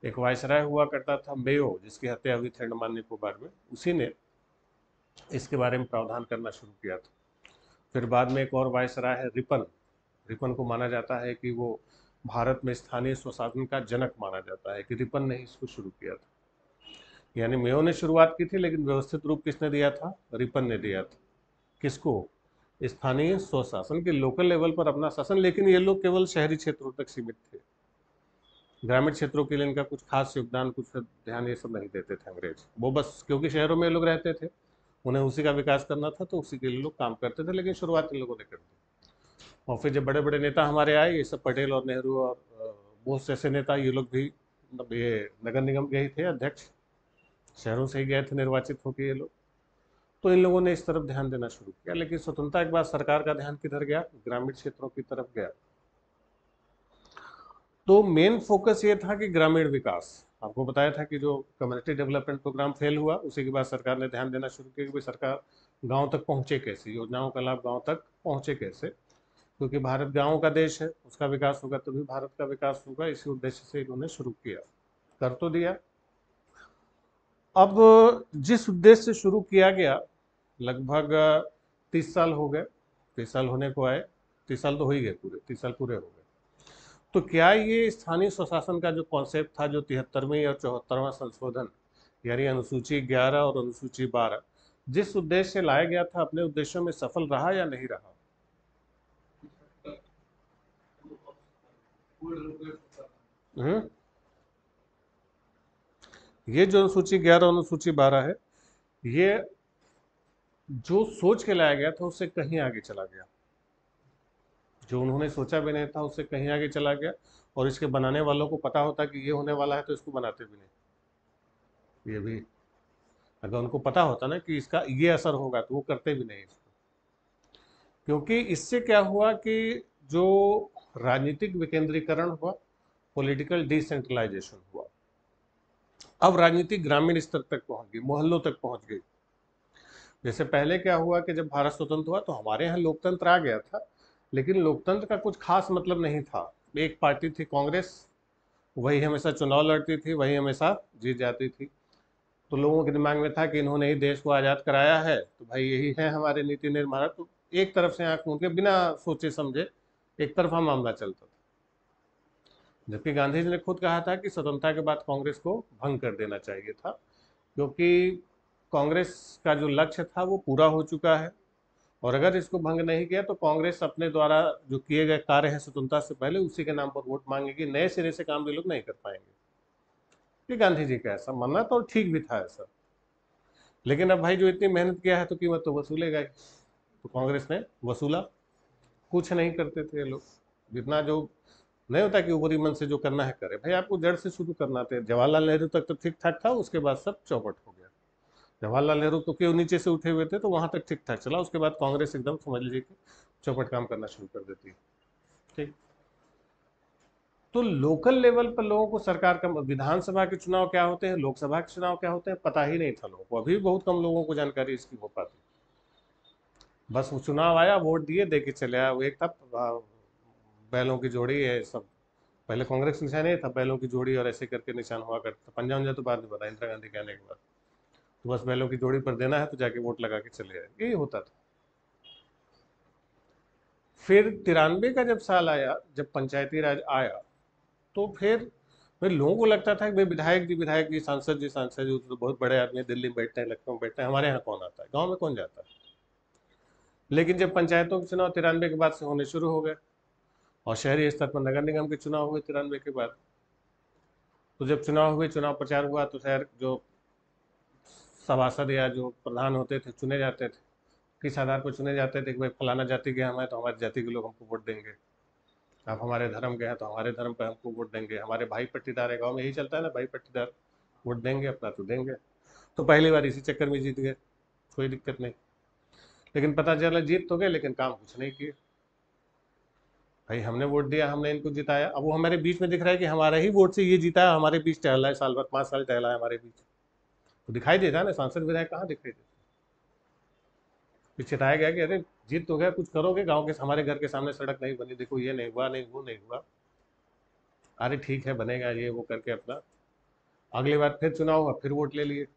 एक वायसराय हुआ करता था मेयो, जिसकी हत्या हुई थी अंडमान निकोबार में, उसी ने इसके बारे में प्रावधान करना शुरू किया था। फिर बाद में एक और वायसराय है रिपन। रिपन को माना जाता है कि वो भारत में स्थानीय स्वशासन का जनक माना जाता है, कि रिपन ने इसको शुरू किया था। यानी मेयो ने शुरुआत की थी, लेकिन व्यवस्थित रूप किसने दिया था? रिपन ने दिया था। किसको? स्थानीय स्वशासन के लोकल लेवल पर अपना शासन। लेकिन ये लोग केवल शहरी क्षेत्रों तक सीमित थे, ग्रामीण क्षेत्रों के लिए इनका कुछ खास योगदान, कुछ ध्यान ये सब नहीं देते थे अंग्रेज। वो बस क्योंकि शहरों में लोग रहते थे, उन्हें उसी का विकास करना था, तो उसी के लिए लोग काम करते थे। लेकिन शुरुआत इन लोगों ने कर दी। और फिर जब बड़े बड़े नेता हमारे आए, ये सब पटेल और नेहरू और बोस जैसे नेता, ये लोग भी मतलब ये नगर निगम के ही थे अध्यक्ष, शहरों से ही गए थे निर्वाचित होकर ये लोग। तो इन लोगों ने इस तरफ ध्यान देना शुरू किया। लेकिन स्वतंत्रता के बाद सरकार का ध्यान किधर गया? ग्रामीण क्षेत्रों की तरफ गया। तो मेन फोकस ये था कि ग्रामीण विकास। आपको बताया था कि जो कम्युनिटी डेवलपमेंट प्रोग्राम फेल हुआ, उसी के बाद सरकार ने ध्यान देना शुरू किया कि भाई सरकार गांव तक पहुंचे कैसे, योजनाओं का लाभ गांव तक पहुंचे कैसे, क्योंकि भारत गांवों का देश है, उसका विकास होगा तभी भारत का विकास होगा। इसी उद्देश्य से इन्होंने शुरू किया, कर तो दिया। अब जिस उद्देश्य से शुरू किया गया, लगभग 30 साल हो गए। 30 साल होने को आए, 30 साल तो हो ही गए, पूरे 30 साल पूरे हो गए। तो क्या ये स्थानीय स्वशासन का जो कॉन्सेप्ट था, जो 73वें और 74वां संशोधन, यानी अनुसूची 11 और अनुसूची 12, जिस उद्देश्य से लाया गया था, अपने उद्देश्यों में सफल रहा या नहीं रहा? हम्म ये जो अनुसूची 11 और अनुसूची 12 है, ये जो सोच के लाया गया था उससे कहीं आगे चला गया। जो उन्होंने सोचा भी नहीं था उससे कहीं आगे चला गया। और इसके बनाने वालों को पता होता कि ये होने वाला है, तो इसको बनाते भी नहीं। ये भी, अगर उनको पता होता ना कि इसका ये असर होगा, तो वो करते भी नहीं इसको। क्योंकि इससे क्या हुआ कि जो राजनीतिक विकेंद्रीकरण हुआ, पॉलिटिकल डिसेंट्रलाइजेशन हुआ। अब राजनीति ग्रामीण स्तर तक पहुंच गई, मोहल्लों तक पहुंच गई। जैसे पहले क्या हुआ कि जब भारत स्वतंत्र हुआ तो हमारे यहाँ लोकतंत्र आ गया था, लेकिन लोकतंत्र का कुछ खास मतलब नहीं था। एक पार्टी थी कांग्रेस, वही हमेशा चुनाव लड़ती थी, वही हमेशा जीत जाती थी। तो लोगों के दिमाग में था कि इन्होंने ही देश को आज़ाद कराया है, तो भाई यही है हमारे नीति निर्माता। तो एक तरफ से आंख मूंद के बिना सोचे समझे एक तरफा मामला चलता था। जबकि गांधी जी ने खुद कहा था कि स्वतंत्रता के बाद कांग्रेस को भंग कर देना चाहिए था, क्योंकि कांग्रेस का जो लक्ष्य था वो पूरा हो चुका है। और अगर इसको भंग नहीं किया तो कांग्रेस अपने द्वारा जो किए गए कार्य हैं स्वतंत्रता से पहले, उसी के नाम पर वोट मांगेगी, नए सिरे से काम भी लोग नहीं कर पाएंगे। ये गांधी जी का ऐसा मानना था, और ठीक भी था ऐसा। लेकिन अब भाई जो इतनी मेहनत किया है तो कीमत तो वसूलेगा ही। तो कांग्रेस ने वसूला। कुछ नहीं करते थे ये लोग। जितना जो नहीं होता कि ऊपरी मन से जो करना है करे, भाई आपको जड़ से शुरू करना था। जवाहरलाल नेहरू तक तो ठीक ठाक था, उसके बाद सब चौपट हो गया। जवाहरलाल नेहरू तो क्यों नीचे से उठे हुए थे, तो वहां तक ठीक ठाक चला, उसके बाद कांग्रेस एकदम समझ लीजिए कि चौपट काम करना शुरू कर देती है। ठीक। तो लोकल लेवल पर लोगों को सरकार का, विधानसभा के चुनाव क्या होते हैं, लोकसभा के चुनाव क्या होते हैं, पता ही नहीं था लोगों को। अभी बहुत कम लोगों को जानकारी इसकी हो पाती। बस वो चुनाव आया, वोट दिए, दे के चले आया। वो एक था बैलों की जोड़ी है सब। पहले कांग्रेस निशान नहीं था, बैलों की जोड़ी और ऐसे करके निशान हुआ करता। पंजा उंजा तो बाद में बना, इंदिरा गांधी के आने के बाद। तो बस बैलों की जोड़ी पर देना है तो जाके वोट लगा के चले आए, यही होता था। फिर 93 का जब साल आया, जब पंचायती राज आया, तो फिर भाई लोगों को लगता था कि भाई विधायक जी सांसद जी वो तो बहुत बड़े आदमी हैं, दिल्ली में बैठते हैं, लखनऊ में बैठते हैं, हमारे यहाँ कौन आता है, गाँव में कौन जाता है। लेकिन जब पंचायतों के चुनाव 93 के बाद से होने शुरू हो गए और शहरी स्तर पर नगर निगम के चुनाव हुए 93 के बाद, तो जब चुनाव हुए, चुनाव प्रचार हुआ, तो शहर जो सभासद या जो प्रधान होते थे चुने जाते थे, किस आधार पर चुने जाते थे कि भाई फलाना जाति के हम हैं तो हमारी जाति के लोग हमको वोट देंगे, आप हमारे धर्म के हैं तो हमारे धर्म पे हमको वोट देंगे, हमारे भाई पट्टीदार है, गाँव में यही चलता है ना, भाई पट्टीदार वोट देंगे अपना तो देंगे। तो पहली बार इसी चक्कर में जीत गए, कोई दिक्कत नहीं। लेकिन पता चला जीत तो गए लेकिन काम कुछ नहीं किए। भाई हमने वोट दिया, हमने इनको जिताया, अब वो हमारे बीच में दिख रहा है कि हमारे ही वोट से ये जीता है, हमारे बीच टहला है साल भर, 5 साल टहला है हमारे बीच, तो दिखाई देता है ना, सांसद विधायक कहाँ दिखाई देता। फिर चिताया गया कि अरे जीत तो गया, कुछ करोगे, गाँव के हमारे घर के सामने सड़क नहीं बनी, देखो ये नहीं हुआ, नहीं वो नहीं हुआ, अरे ठीक है बनेगा, ये वो करके अपना अगली बार फिर चुनाव हुआ, फिर वोट ले लिए।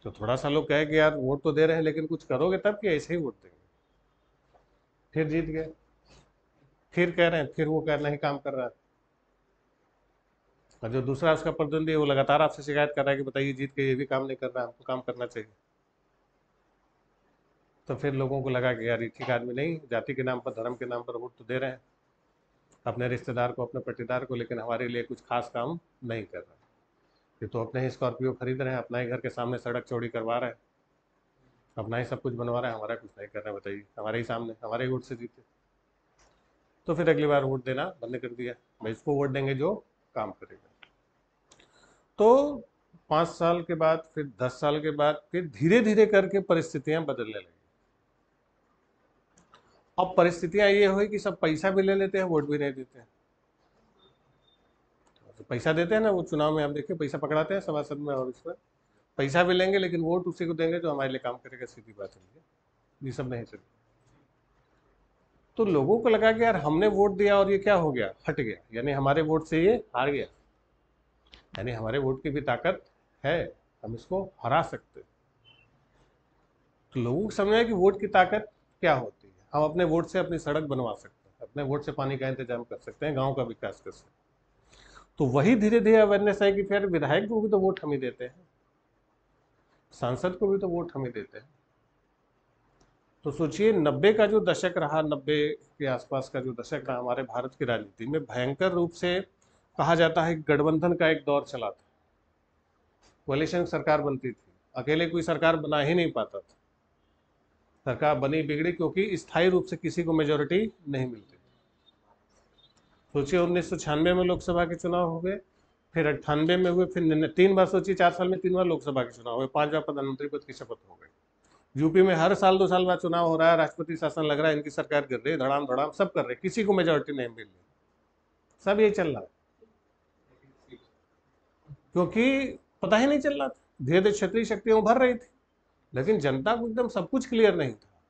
तो थोड़ा सा लोग कहे कि यार वोट तो दे रहे हैं लेकिन कुछ करोगे तब, कि ऐसे ही वोट देंगे। फिर जीत गए, फिर कह रहे हैं, फिर वो कह नहीं काम कर रहा है। और जो दूसरा उसका प्रतिद्वंदी है वो लगातार आपसे शिकायत कर रहा है कि बताइए जीत के ये भी काम नहीं कर रहा है, हमको काम करना चाहिए। तो फिर लोगों को लगा कि यार ये ठीक आदमी नहीं, जाति के नाम पर, धर्म के नाम पर वोट तो दे रहे हैं अपने रिश्तेदार को, अपने पट्टीदार को, लेकिन हमारे लिए कुछ खास काम नहीं कर रहा। ये तो अपने ही स्कॉर्पियो खरीद रहे हैं, अपना ही घर के सामने सड़क चौड़ी करवा रहे हैं, अपना ही सब कुछ बनवा रहे हैं, हमारा कुछ नहीं कर रहे हैं, बताइए, हमारे ही सामने, हमारे ही वोट से जीते। तो फिर अगली बार वोट देना बंद कर दिया, भाई इसको वोट देंगे जो काम करेगा। तो 5 साल के बाद, फिर 10 साल के बाद, फिर धीरे धीरे करके परिस्थितियां बदलने लगी। अब परिस्थितियां ये हुई कि सब पैसा भी ले लेते हैं, वोट भी नहीं देते हैं। तो पैसा देते हैं ना, वो चुनाव में आप देखिए पैसा पकड़ाते हैं सभासद में, और इसमें पैसा भी लेंगे लेकिन वोट उसी को देंगे जो हमारे लिए काम करेगा, सीधी बात है, ये सब नहीं चलेगा। तो लोगों को लगा कि यार हमने वोट दिया और ये क्या हो गया, हट गया, यानी हमारे वोट से ये हार गया, यानी हमारे वोट की भी ताकत है, हम इसको हरा सकते हैं। तो लोगों को समझ आया कि वोट की ताकत क्या होती है, हम अपने वोट से अपनी सड़क बनवा सकते हैं, अपने वोट से पानी का इंतजाम कर सकते हैं, गांव का विकास कर सकते हैं। तो वही धीरे धीरे अवेयरनेस है कि फिर विधायक को भी तो वोट हम ही देते हैं, सांसद को भी तो वोट हम ही देते हैं। तो सोचिए 90 का जो दशक रहा, 90 के आसपास का जो दशक रहा हमारे भारत की राजनीति में, भयंकर रूप से कहा जाता है कि गठबंधन का एक दौर चला था, कोalition सरकार बनती थी, अकेले कोई सरकार बना ही नहीं पाता था, सरकार बनी बिगड़ी क्योंकि स्थायी रूप से किसी को मेजोरिटी नहीं मिलती। सोचिए 1996 में लोकसभा के चुनाव हुए, फिर 98 में हुए, फिर 3 बार, सोचिए 4 साल में 3 बार लोकसभा के चुनाव हुए, 5 बार प्रधानमंत्री पद की शपथ हो गई। यूपी में हर साल 2 साल बाद चुनाव हो रहा है, राष्ट्रपति शासन लग रहा है, इनकी सरकार गिर रही है, धड़ाम धड़ाम सब कर रहे, किसी को मेजोरिटी नहीं मिल रही, सब यही चल रहा है, क्योंकि पता ही नहीं चल रहा था, धीरे धीरे क्षेत्रीय शक्तियां उभर रही थी, लेकिन जनता को एकदम सब कुछ क्लियर नहीं था।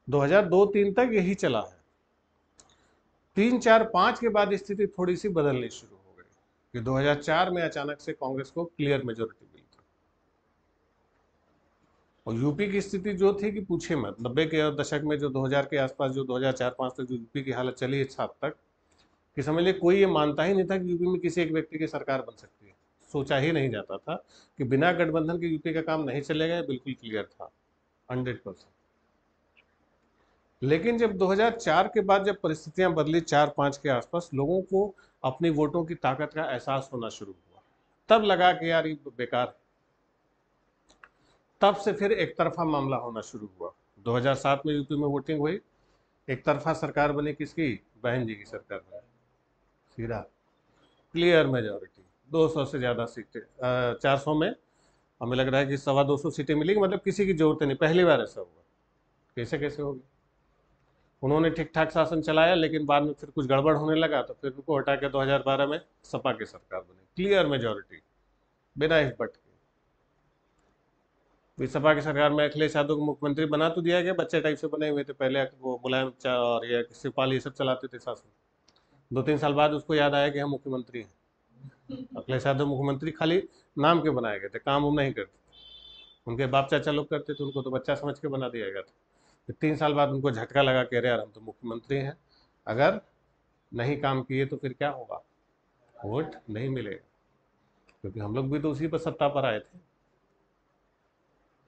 2002-3 तक यही चला है, 3, 4, 5 के बाद स्थिति थोड़ी सी बदलनी शुरू हो गई कि 2004 में अचानक से कांग्रेस को क्लियर मेजोरिटी मिली थी। और यूपी की स्थिति जो थी कि पूछे मत, 90 के दशक में जो 2000 के आसपास, जो 2004-5 तक जो यूपी की हालत चली इस हद तक कि समझ लिए कोई ये मानता ही नहीं था कि यूपी में किसी एक व्यक्ति की सरकार बन सकती है, सोचा ही नहीं जाता था कि बिना गठबंधन के यूपी का काम नहीं चलेगा, बिल्कुल क्लियर था 100%। लेकिन जब 2004 के बाद जब परिस्थितियां बदली 4-5 के आसपास, लोगों को अपनी वोटों की ताकत का एहसास होना शुरू हुआ, तब लगा कि यार ये बेकार है। तब से फिर एक तरफा मामला होना शुरू हुआ। 2007 में यूपी में वोटिंग हुई, एक तरफा सरकार बनी, किसकी, बहन जी की सरकार बनी, सीधा क्लियर मेजोरिटी, 200 से ज्यादा सीटें, 400 में हमें लग रहा है कि 225 सीटें मिलेगी, मतलब किसी की जरूरत नहीं, पहली बार ऐसा हुआ। कैसे कैसे होगी, उन्होंने ठीक ठाक शासन चलाया, लेकिन बाद में फिर कुछ गड़बड़ होने लगा, तो फिर उनको हटा के 2012 में सपा की सरकार बनी, क्लियर मेजोरिटी, बिना हिच भटके। सपा की सरकार में अखिलेश यादव को मुख्यमंत्री बना तो दिया गया, बच्चे टाइप से बने हुए थे, पहले वो मुलायम और ये शिवपाल ये सब चलाते थे शासन, 2-3 साल बाद उसको याद आया कि हम मुख्यमंत्री हैं। अखिलेश यादव मुख्यमंत्री खाली नाम के बनाए गए थे, काम वो नहीं करते, उनके बाप चाचा लोग करते थे, उनको तो बच्चा समझ के बना दिया गया था। फिर 3 साल बाद उनको झटका लगा, कह रहे यार हम तो मुख्यमंत्री हैं, अगर नहीं काम किए तो फिर क्या होगा, वोट नहीं मिलेगा, क्योंकि हम लोग भी तो उसी पर सत्ता पर आए थे।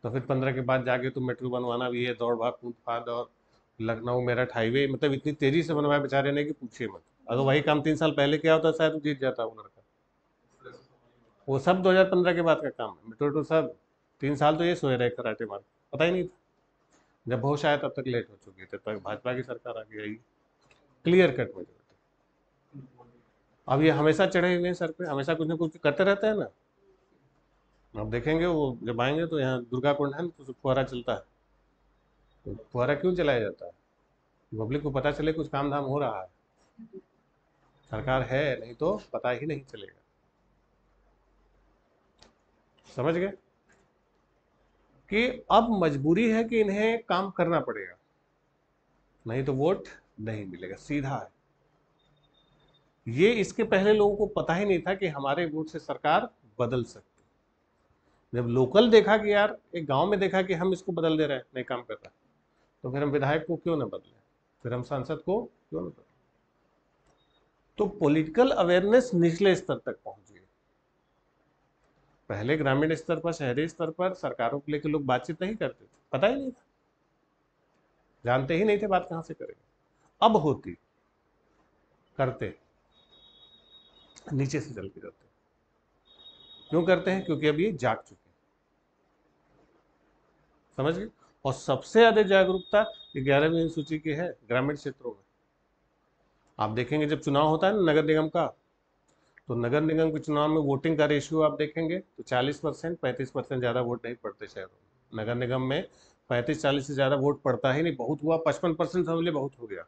तो फिर 15 के बाद जाके तो मेट्रो बनवाना भी है, दौड़ भाग कूद फाद, और लखनऊ मेरठ हाईवे मतलब इतनी तेजी से बनवाया बेचारे ने कि पूछिए मत। अगर वही काम 3 साल पहले किया होता शायद वो जीत जाता वो लड़का। वो सब 2015 के बाद का काम है, मेट्रो तो सब 3 साल तो ये सोए रहे कराटे मार, पता ही नहीं था। जब होश आया तब तक लेट हो चुकी थी, तब भाजपा की सरकार आ गई, क्लियर कट में। अब ये हमेशा चढ़े हुए हैं सर पे, हमेशा कुछ ना कुछ करते रहते हैं ना। अब देखेंगे वो जब आएंगे तो यहाँ दुर्गा कुंड है ना, तो फुहारा चलता है। तो फुहारा क्यों चलाया जाता है? पब्लिक को पता चले कुछ काम धाम हो रहा है, सरकार है, नहीं तो पता ही नहीं चलेगा। समझ गए कि अब मजबूरी है कि इन्हें काम करना पड़ेगा, नहीं तो वोट नहीं मिलेगा, सीधा है। ये इसके पहले लोगों को पता ही नहीं था कि हमारे वोट से सरकार बदल सकती। जब लोकल देखा कि यार एक गांव में देखा कि हम इसको बदल दे रहे हैं, नहीं काम कर रहा, तो फिर हम विधायक को क्यों ना बदलें, फिर हम सांसद को क्यों ना बदलें। तो पॉलिटिकल अवेयरनेस निचले स्तर तक पहुंच गई। पहले ग्रामीण स्तर पर, शहरी स्तर पर सरकारों को लेकर लोग बातचीत नहीं करते थे, पता ही नहीं था, जानते ही नहीं थे बात कहां से करेंगे। अब होती, करते, नीचे से चल के करते। क्यों करते हैं? क्योंकि अब ये जाग चुके हैं। समझ गए? और सबसे ज्यादा जागरूकता 11वीं अनुसूची की है ग्रामीण क्षेत्रों में। आप देखेंगे जब चुनाव होता है ना नगर निगम का, तो नगर निगम के चुनाव में वोटिंग का रेशियो आप देखेंगे तो 40%, 35% ज़्यादा वोट नहीं पड़ते शहरों में। नगर निगम में 35-40 से ज़्यादा वोट पड़ता ही नहीं, बहुत हुआ 55% समझ लीजिए, बहुत हो गया।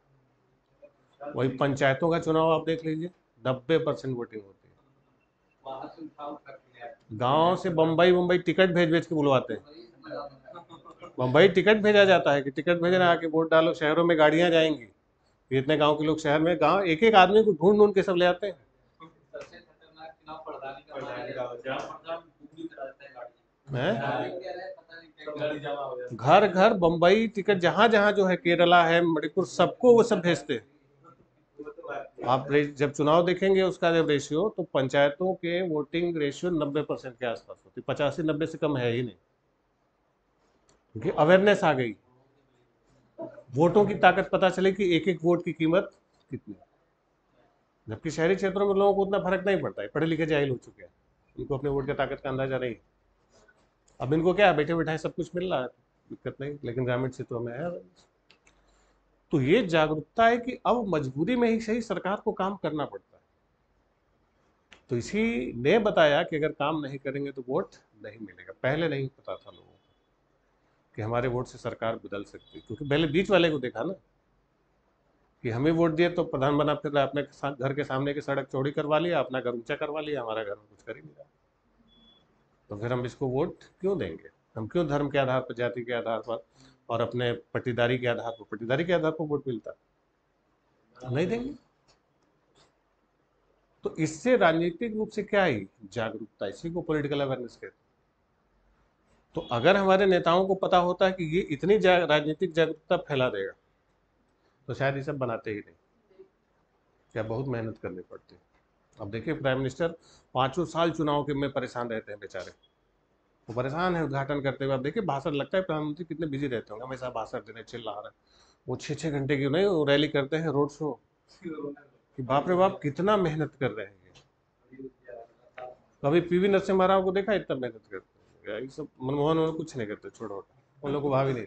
वही पंचायतों का चुनाव आप देख लीजिए, 90% वोटिंग होती है। गांव से बम्बई बम्बई टिकट भेज भेज के बुलवाते हैं। बम्बई टिकट भेजा जाता है कि टिकट भेजना, आके वोट डालो, शहरों में गाड़ियां जाएंगी, इतने गांव के लोग शहर में, गांव एक एक आदमी को ढूंढ ढूंढ के सब ले आते हैं। घर घर बम्बई टिकट, जहां जहां जो है, केरला है, मणिपुर, सबको वो सब भेजते हैं। आप जब चुनाव देखेंगे उसका जब रेशियो, तो पंचायतों के वोटिंग रेशियो 90% के आसपास होती, 85-90 से कम है ही नहीं, क्योंकि अवेयरनेस आ गई, वोटों की ताकत पता चले कि एक एक वोट की कीमत कितनी। जबकि शहरी क्षेत्रों में लोगों को उतना फर्क नहीं पड़ता है, पढ़े लिखे जाहिल हो चुके हैं, इनको अपने वोट की ताकत का अंदाजा नहीं। अब इनको क्या है, बैठे बैठाए सब कुछ मिल रहा है, दिक्कत नहीं, लेकिन ग्रामीण क्षेत्रों में है। तो ये जागरूकता है कि अब मजबूरी में ही सही सरकार को काम करना पड़ता है। तो इसी ने बताया कि अगर काम नहीं करेंगे तो वोट नहीं मिलेगा। पहले नहीं पता था लोगों को कि हमारे वोट से सरकार बदल सकती है, क्योंकि पहले बीच वाले को देखा ना, कि हमें वोट दिए तो प्रधान बना फिर रहा, अपने घर के सामने की सड़क चौड़ी करवा लिया, अपना घर ऊंचा करवा लिया, हमारा घर में कुछ कर ही नहीं रहा। तो फिर हम इसको वोट क्यों देंगे? हम क्यों धर्म के आधार पर, जाति के आधार पर और अपने पट्टीदारी के आधार पर, पट्टीदारी के आधार पर वोट मिलता नहीं देंगे। तो इससे राजनीतिक रूप से क्या आई? जागरूकता, इसी को पॉलिटिकल अवेयरनेस कहते हैं। तो अगर हमारे नेताओं को पता होता है कि ये इतनी राजनीतिक जागरूकता फैला देगा, तो शायद ये सब बनाते ही नहीं, क्या बहुत मेहनत करनी पड़ती है। अब देखिए प्राइम मिनिस्टर 5 साल चुनाव के में परेशान रहते हैं बेचारे, वो परेशान है उद्घाटन करते हुए। अब देखिए भाषण, लगता है प्रधानमंत्री कितने बिजी रहते होंगे, हमेशा भाषण देने, चिल्ला रहे हैं। वो 6-6 घंटे की नहीं, वो रैली करते हैं, रोड शो, कि बाप रे बाप कितना मेहनत कर रहे हैं ये। कभी पीवी नरसिम्हा राव को देखा इतना मेहनत करते हैं? ये सब मनमोहन उन्होंने कुछ नहीं करते, छोड़ो, उन लोग को भाव ही नहीं।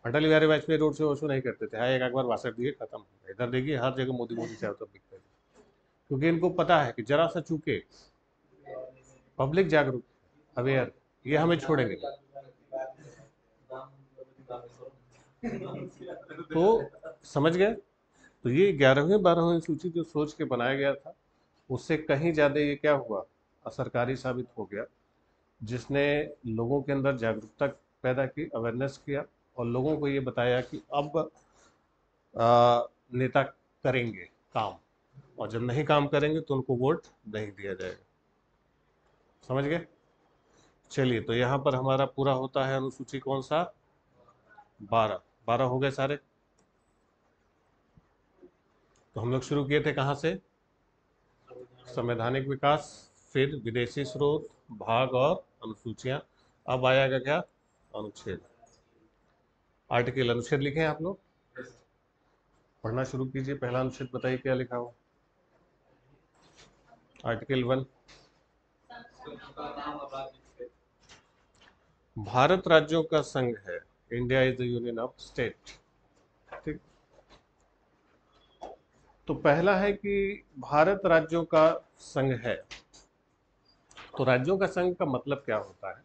अटल बिहारी वाजपेयी रोड शो वोशो नहीं करते थे, हाँ एक बार भाषण दिए खत्म। इधर देखिए हर जगह मोदी मोदी चारों तरफ दिखते थे, क्योंकि इनको पता है कि जरा सा चूके, पब्लिक जागरूक, अवेयर, ये हमें छोड़ेंगे नहीं। तो समझ गए? तो ये 11वीं 12वीं सूची जो सोच के बनाया गया था, उससे कहीं ज़्यादा ये क्या हुआ, असरकारी साबित हो गया, जिसने लोगों के अंदर जागरूकता पैदा की, अवेयरनेस किया, और लोगों को ये बताया कि अब नेता करेंगे काम, और जब नहीं काम करेंगे तो उनको वोट नहीं दिया जाएगा। समझ गए? चलिए, तो यहाँ पर हमारा पूरा होता है अनुसूची कौन सा, 12 हो गए सारे। तो हम लोग शुरू किए थे कहाँ से? संवैधानिक विकास, फिर विदेशी स्रोत, भाग और अनुसूचियां। अब आएगा क्या? अनुच्छेद। आर्टिकल, अनुच्छेद लिखे हैं आप लोग, पढ़ना शुरू कीजिए। पहला अनुच्छेद बताइए क्या लिखा हो। आर्टिकल 1, भारत राज्यों का संघ है। India is the union of state. ठीक, तो पहला है कि भारत राज्यों का संघ है। तो राज्यों का संघ का मतलब क्या होता है?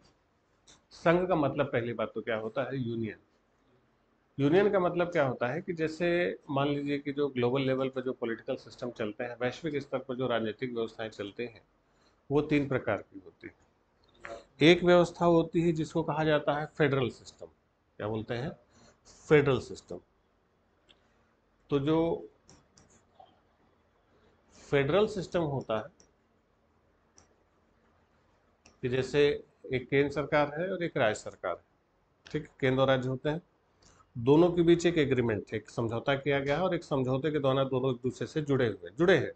संघ का मतलब पहली बात तो क्या होता है? यूनियन। यूनियन का मतलब क्या होता है कि जैसे मान लीजिए कि जो ग्लोबल लेवल पर जो पॉलिटिकल सिस्टम चलते हैं, वैश्विक स्तर पर जो राजनीतिक व्यवस्थाएं चलते हैं, वो 3 प्रकार की होती है। एक व्यवस्था होती है जिसको कहा जाता है फेडरल सिस्टम। क्या बोलते हैं? Federal system. तो जो फेडरल सिस्टम होता है कि जैसे एक केंद्र सरकार है और एक राज्य सरकार है। ठीक, केंद्र और राज्य होते हैं, दोनों के बीच एक एग्रीमेंट है, एक समझौता किया गया है, और एक समझौते के द्वारा दोनों एक दूसरे से जुड़े हैं।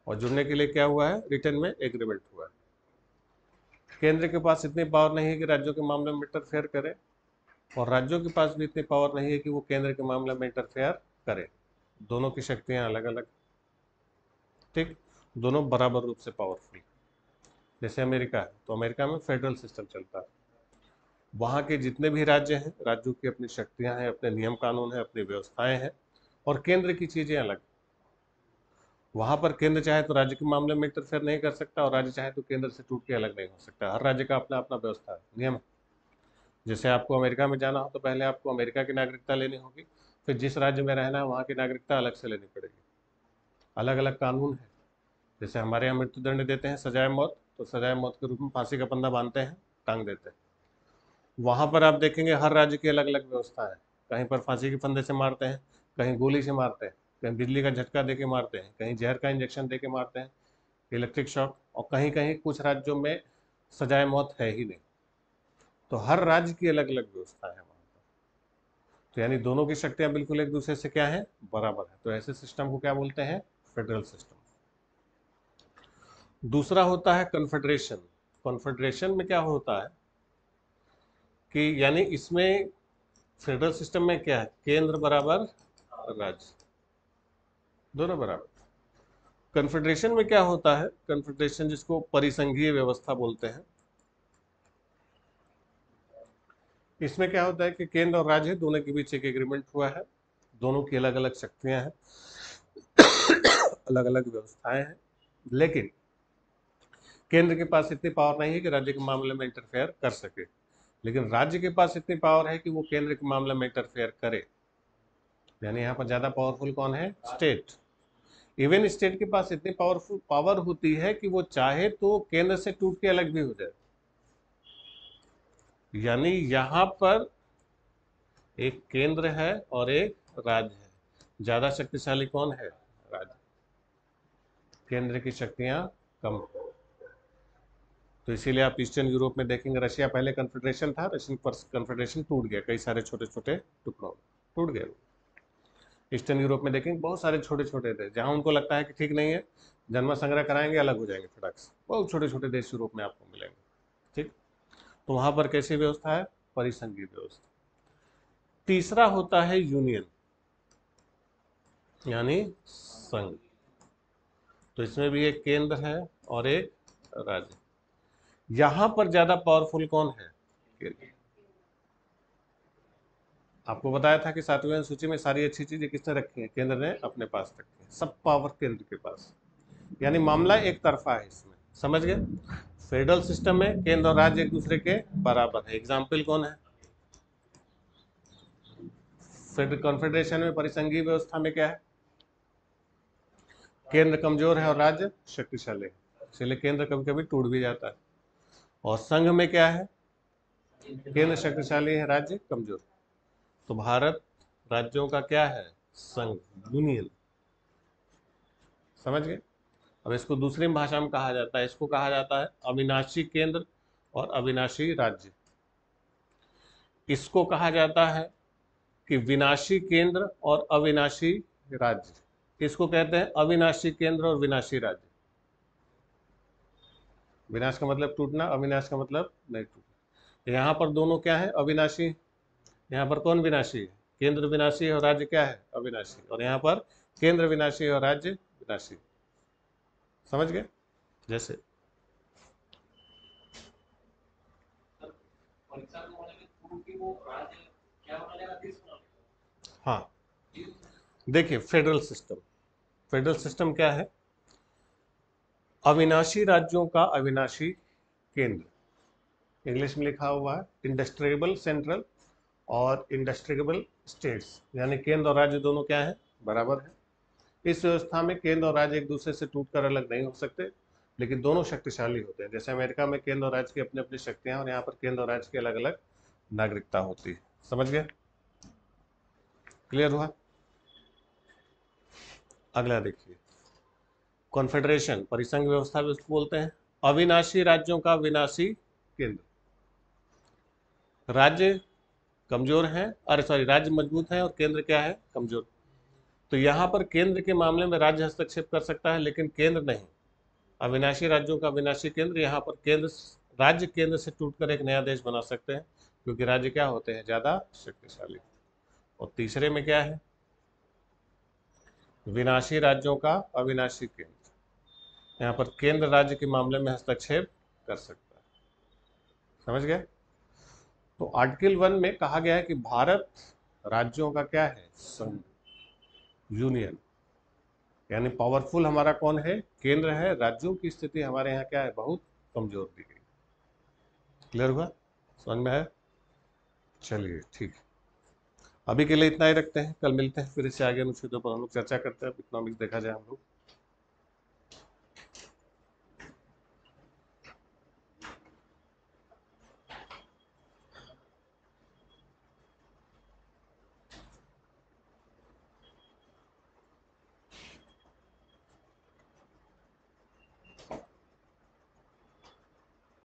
और जुड़ने के लिए क्या हुआ है? रिटर्न में एग्रीमेंट हुआ है। केंद्र के पास इतनी पावर नहीं है कि राज्यों के मामले में इंटरफेयर करे, और राज्यों के पास भी इतनी पावर नहीं है कि वो केंद्र के मामले में इंटरफेयर करे। दोनों की शक्तियां अलग अलग। ठीक, दोनों बराबर रूप से पावरफुल। जैसे अमेरिका है, तो अमेरिका में फेडरल सिस्टम चलता है। वहाँ के जितने भी राज्य हैं, राज्यों की अपनी शक्तियां हैं, अपने नियम कानून हैं, अपनी व्यवस्थाएं हैं, और केंद्र की चीजें अलग। वहां पर केंद्र चाहे तो राज्य के मामले में इंटरफेयर नहीं कर सकता, और राज्य चाहे तो केंद्र से टूट के अलग नहीं हो सकता। हर राज्य का अपना अपना व्यवस्था है, नियम है। जैसे आपको अमेरिका में जाना हो तो पहले आपको अमेरिका की नागरिकता लेनी होगी, फिर जिस राज्य में रहना है वहाँ की नागरिकता अलग से लेनी पड़ेगी। अलग अलग कानून है। जैसे हमारे यहाँ मृत्युदंड देते हैं, सजाए मौत, तो सजाए मौत के रूप में फांसी का फंदा बांधते हैं, टांग देते हैं। वहाँ पर आप देखेंगे हर राज्य की अलग अलग व्यवस्था है। कहीं पर फांसी के फंदे से मारते हैं, कहीं गोली से मारते हैं, कहीं बिजली का झटका दे के मारते हैं, कहीं जहर का इंजेक्शन दे के मारते हैं, इलेक्ट्रिक शॉक, और कहीं कहीं कुछ राज्यों में सजाए मौत है ही नहीं। तो हर राज्य की अलग अलग व्यवस्था है वहाँ पर। तो यानी दोनों की शक्तियां बिल्कुल एक दूसरे से क्या है? बराबर है। तो ऐसे सिस्टम को क्या बोलते हैं? Federal system. दूसरा होता है कन्फेडरेशन। कन्फेडरेशन में क्या होता है कि यानी इसमें फेडरल सिस्टम में क्या है? केंद्र बराबर राज्य, दोनों बराबर। कन्फेडरेशन में क्या होता है? कन्फेडरेशन जिसको परिसंघीय व्यवस्था बोलते हैं, इसमें क्या होता है कि केंद्र और राज्य दोनों के बीच एक एग्रीमेंट हुआ है, दोनों की अलग अलग शक्तियां हैं, अलग अलग व्यवस्थाएं हैं, लेकिन केंद्र के पास इतनी पावर नहीं है कि राज्य के मामले में इंटरफेयर कर सके, लेकिन राज्य के पास इतनी पावर है कि वो केंद्र के मामले में इंटरफेयर करे। यानी यहाँ पर ज्यादा पावरफुल कौन है? स्टेट। इवन स्टेट के पास इतनी पावरफुल पावर होती है कि वो चाहे तो केंद्र से टूट के अलग भी हो जाए। यानी यहाँ पर एक केंद्र है और एक राज्य है। ज्यादा शक्तिशाली कौन है? राज्य। केंद्र की शक्तियां कम। तो इसीलिए आप ईस्टर्न यूरोप में देखेंगे, रशिया पहले कन्फेडरेशन था, रशियन कन्फेडरेशन टूट गया, कई सारे छोटे छोटे टुकड़ों में टूट गया। ईस्टर्न यूरोप में देखेंगे बहुत सारे छोटे छोटे थे, जहां उनको लगता है कि ठीक नहीं है, जन्म संग्रह कराएंगे, अलग हो जाएंगे फटाक से। बहुत छोटे छोटे देश यूरोप में आपको मिलेंगे। ठीक, तो वहां पर कैसी व्यवस्था है? परिसंघीय व्यवस्था। तीसरा होता है यूनियन, यानी संघ। तो इसमें भी एक केंद्र है और एक राज्य। यहां पर ज्यादा पावरफुल कौन है? केंद्र। आपको बताया था कि 7वीं अनुसूची में सारी अच्छी चीजें किसने रखी हैं? केंद्र ने अपने पास रखी है। सब पावर केंद्र के पास, यानी मामला एक तरफा है इसमें। समझ गए? फेडरल सिस्टम में केंद्र और राज्य एक दूसरे के बराबर है। एग्जाम्पल कौन है? फेडरल कॉन्फेडरेशन में, परिसंघीय व्यवस्था में क्या है? केंद्र कमजोर है और राज्य शक्तिशाली है, इसलिए केंद्र कभी कभी टूट भी जाता है। और संघ में क्या है? केंद्र शक्तिशाली है, राज्य कमजोर। तो भारत राज्यों का क्या है? संघ, यूनियन। समझ गए? अब इसको दूसरी भाषा में कहा जाता है, इसको कहा जाता है अविनाशी केंद्र और अविनाशी राज्य। इसको कहा जाता है कि विनाशी केंद्र और अविनाशी राज्य। इसको कहते हैं अविनाशी केंद्र और विनाशी राज्य। विनाश का मतलब टूटना, अविनाश का मतलब नहीं टूटना। यहाँ पर दोनों क्या है? अविनाशी। यहाँ पर कौन विनाशी है? केंद्र विनाशी है और राज्य क्या है? अविनाशी। और यहाँ पर केंद्र विनाशी है और राज्य विनाशी। समझ गए? जैसे हाँ, देखिए फेडरल सिस्टम। फेडरल सिस्टम क्या है? अविनाशी राज्यों का अविनाशी केंद्र, इंग्लिश में लिखा हुआ है इंडस्ट्रिएबल सेंट्रल और इंडस्ट्रिएबल स्टेट्स, यानी केंद्र और राज्य दोनों क्या है? बराबर है। इस व्यवस्था में केंद्र और राज्य एक दूसरे से टूटकर अलग नहीं हो सकते, लेकिन दोनों शक्तिशाली होते हैं। जैसे अमेरिका में केंद्र और राज्य की अपनी अपनी शक्तियां, और यहाँ पर केंद्र और राज्य की अलग अलग नागरिकता होती है। समझ गए? क्लियर हुआ? अगला देखिए, कॉन्फेडरेशन, परिसंघ व्यवस्था भी उसको बोलते हैं। अविनाशी राज्यों का विनाशी केंद्र। राज्य कमजोर हैं, अरे सॉरी, राज्य मजबूत है और केंद्र क्या है? कमजोर। तो यहाँ पर केंद्र के मामले में राज्य हस्तक्षेप कर सकता है, लेकिन केंद्र नहीं। अविनाशी राज्यों का विनाशी केंद्र, यहाँ पर केंद्र, राज्य केंद्र से टूटकर एक नया देश बना सकते हैं, क्योंकि राज्य क्या होते हैं? ज्यादा शक्तिशाली। और तीसरे में क्या है? विनाशी राज्यों का अविनाशी केंद्र, यहाँ पर केंद्र राज्य के मामले में हस्तक्षेप कर सकता है। समझ गए? तो आर्टिकल 1 में कहा गया है कि भारत राज्यों का क्या है? संघ, यूनियन। यानी पावरफुल हमारा कौन है? केंद्र है। राज्यों की स्थिति हमारे यहाँ क्या है? बहुत कमजोर दी गई। क्लियर हुआ? समझ में है? चलिए ठीक है, अभी के लिए इतना ही रखते हैं। कल मिलते हैं फिर इससे आगे अनुच्छेदों पर हम लोग चर्चा करते हैं। इकोनॉमिक्स देखा जाए हम लोग।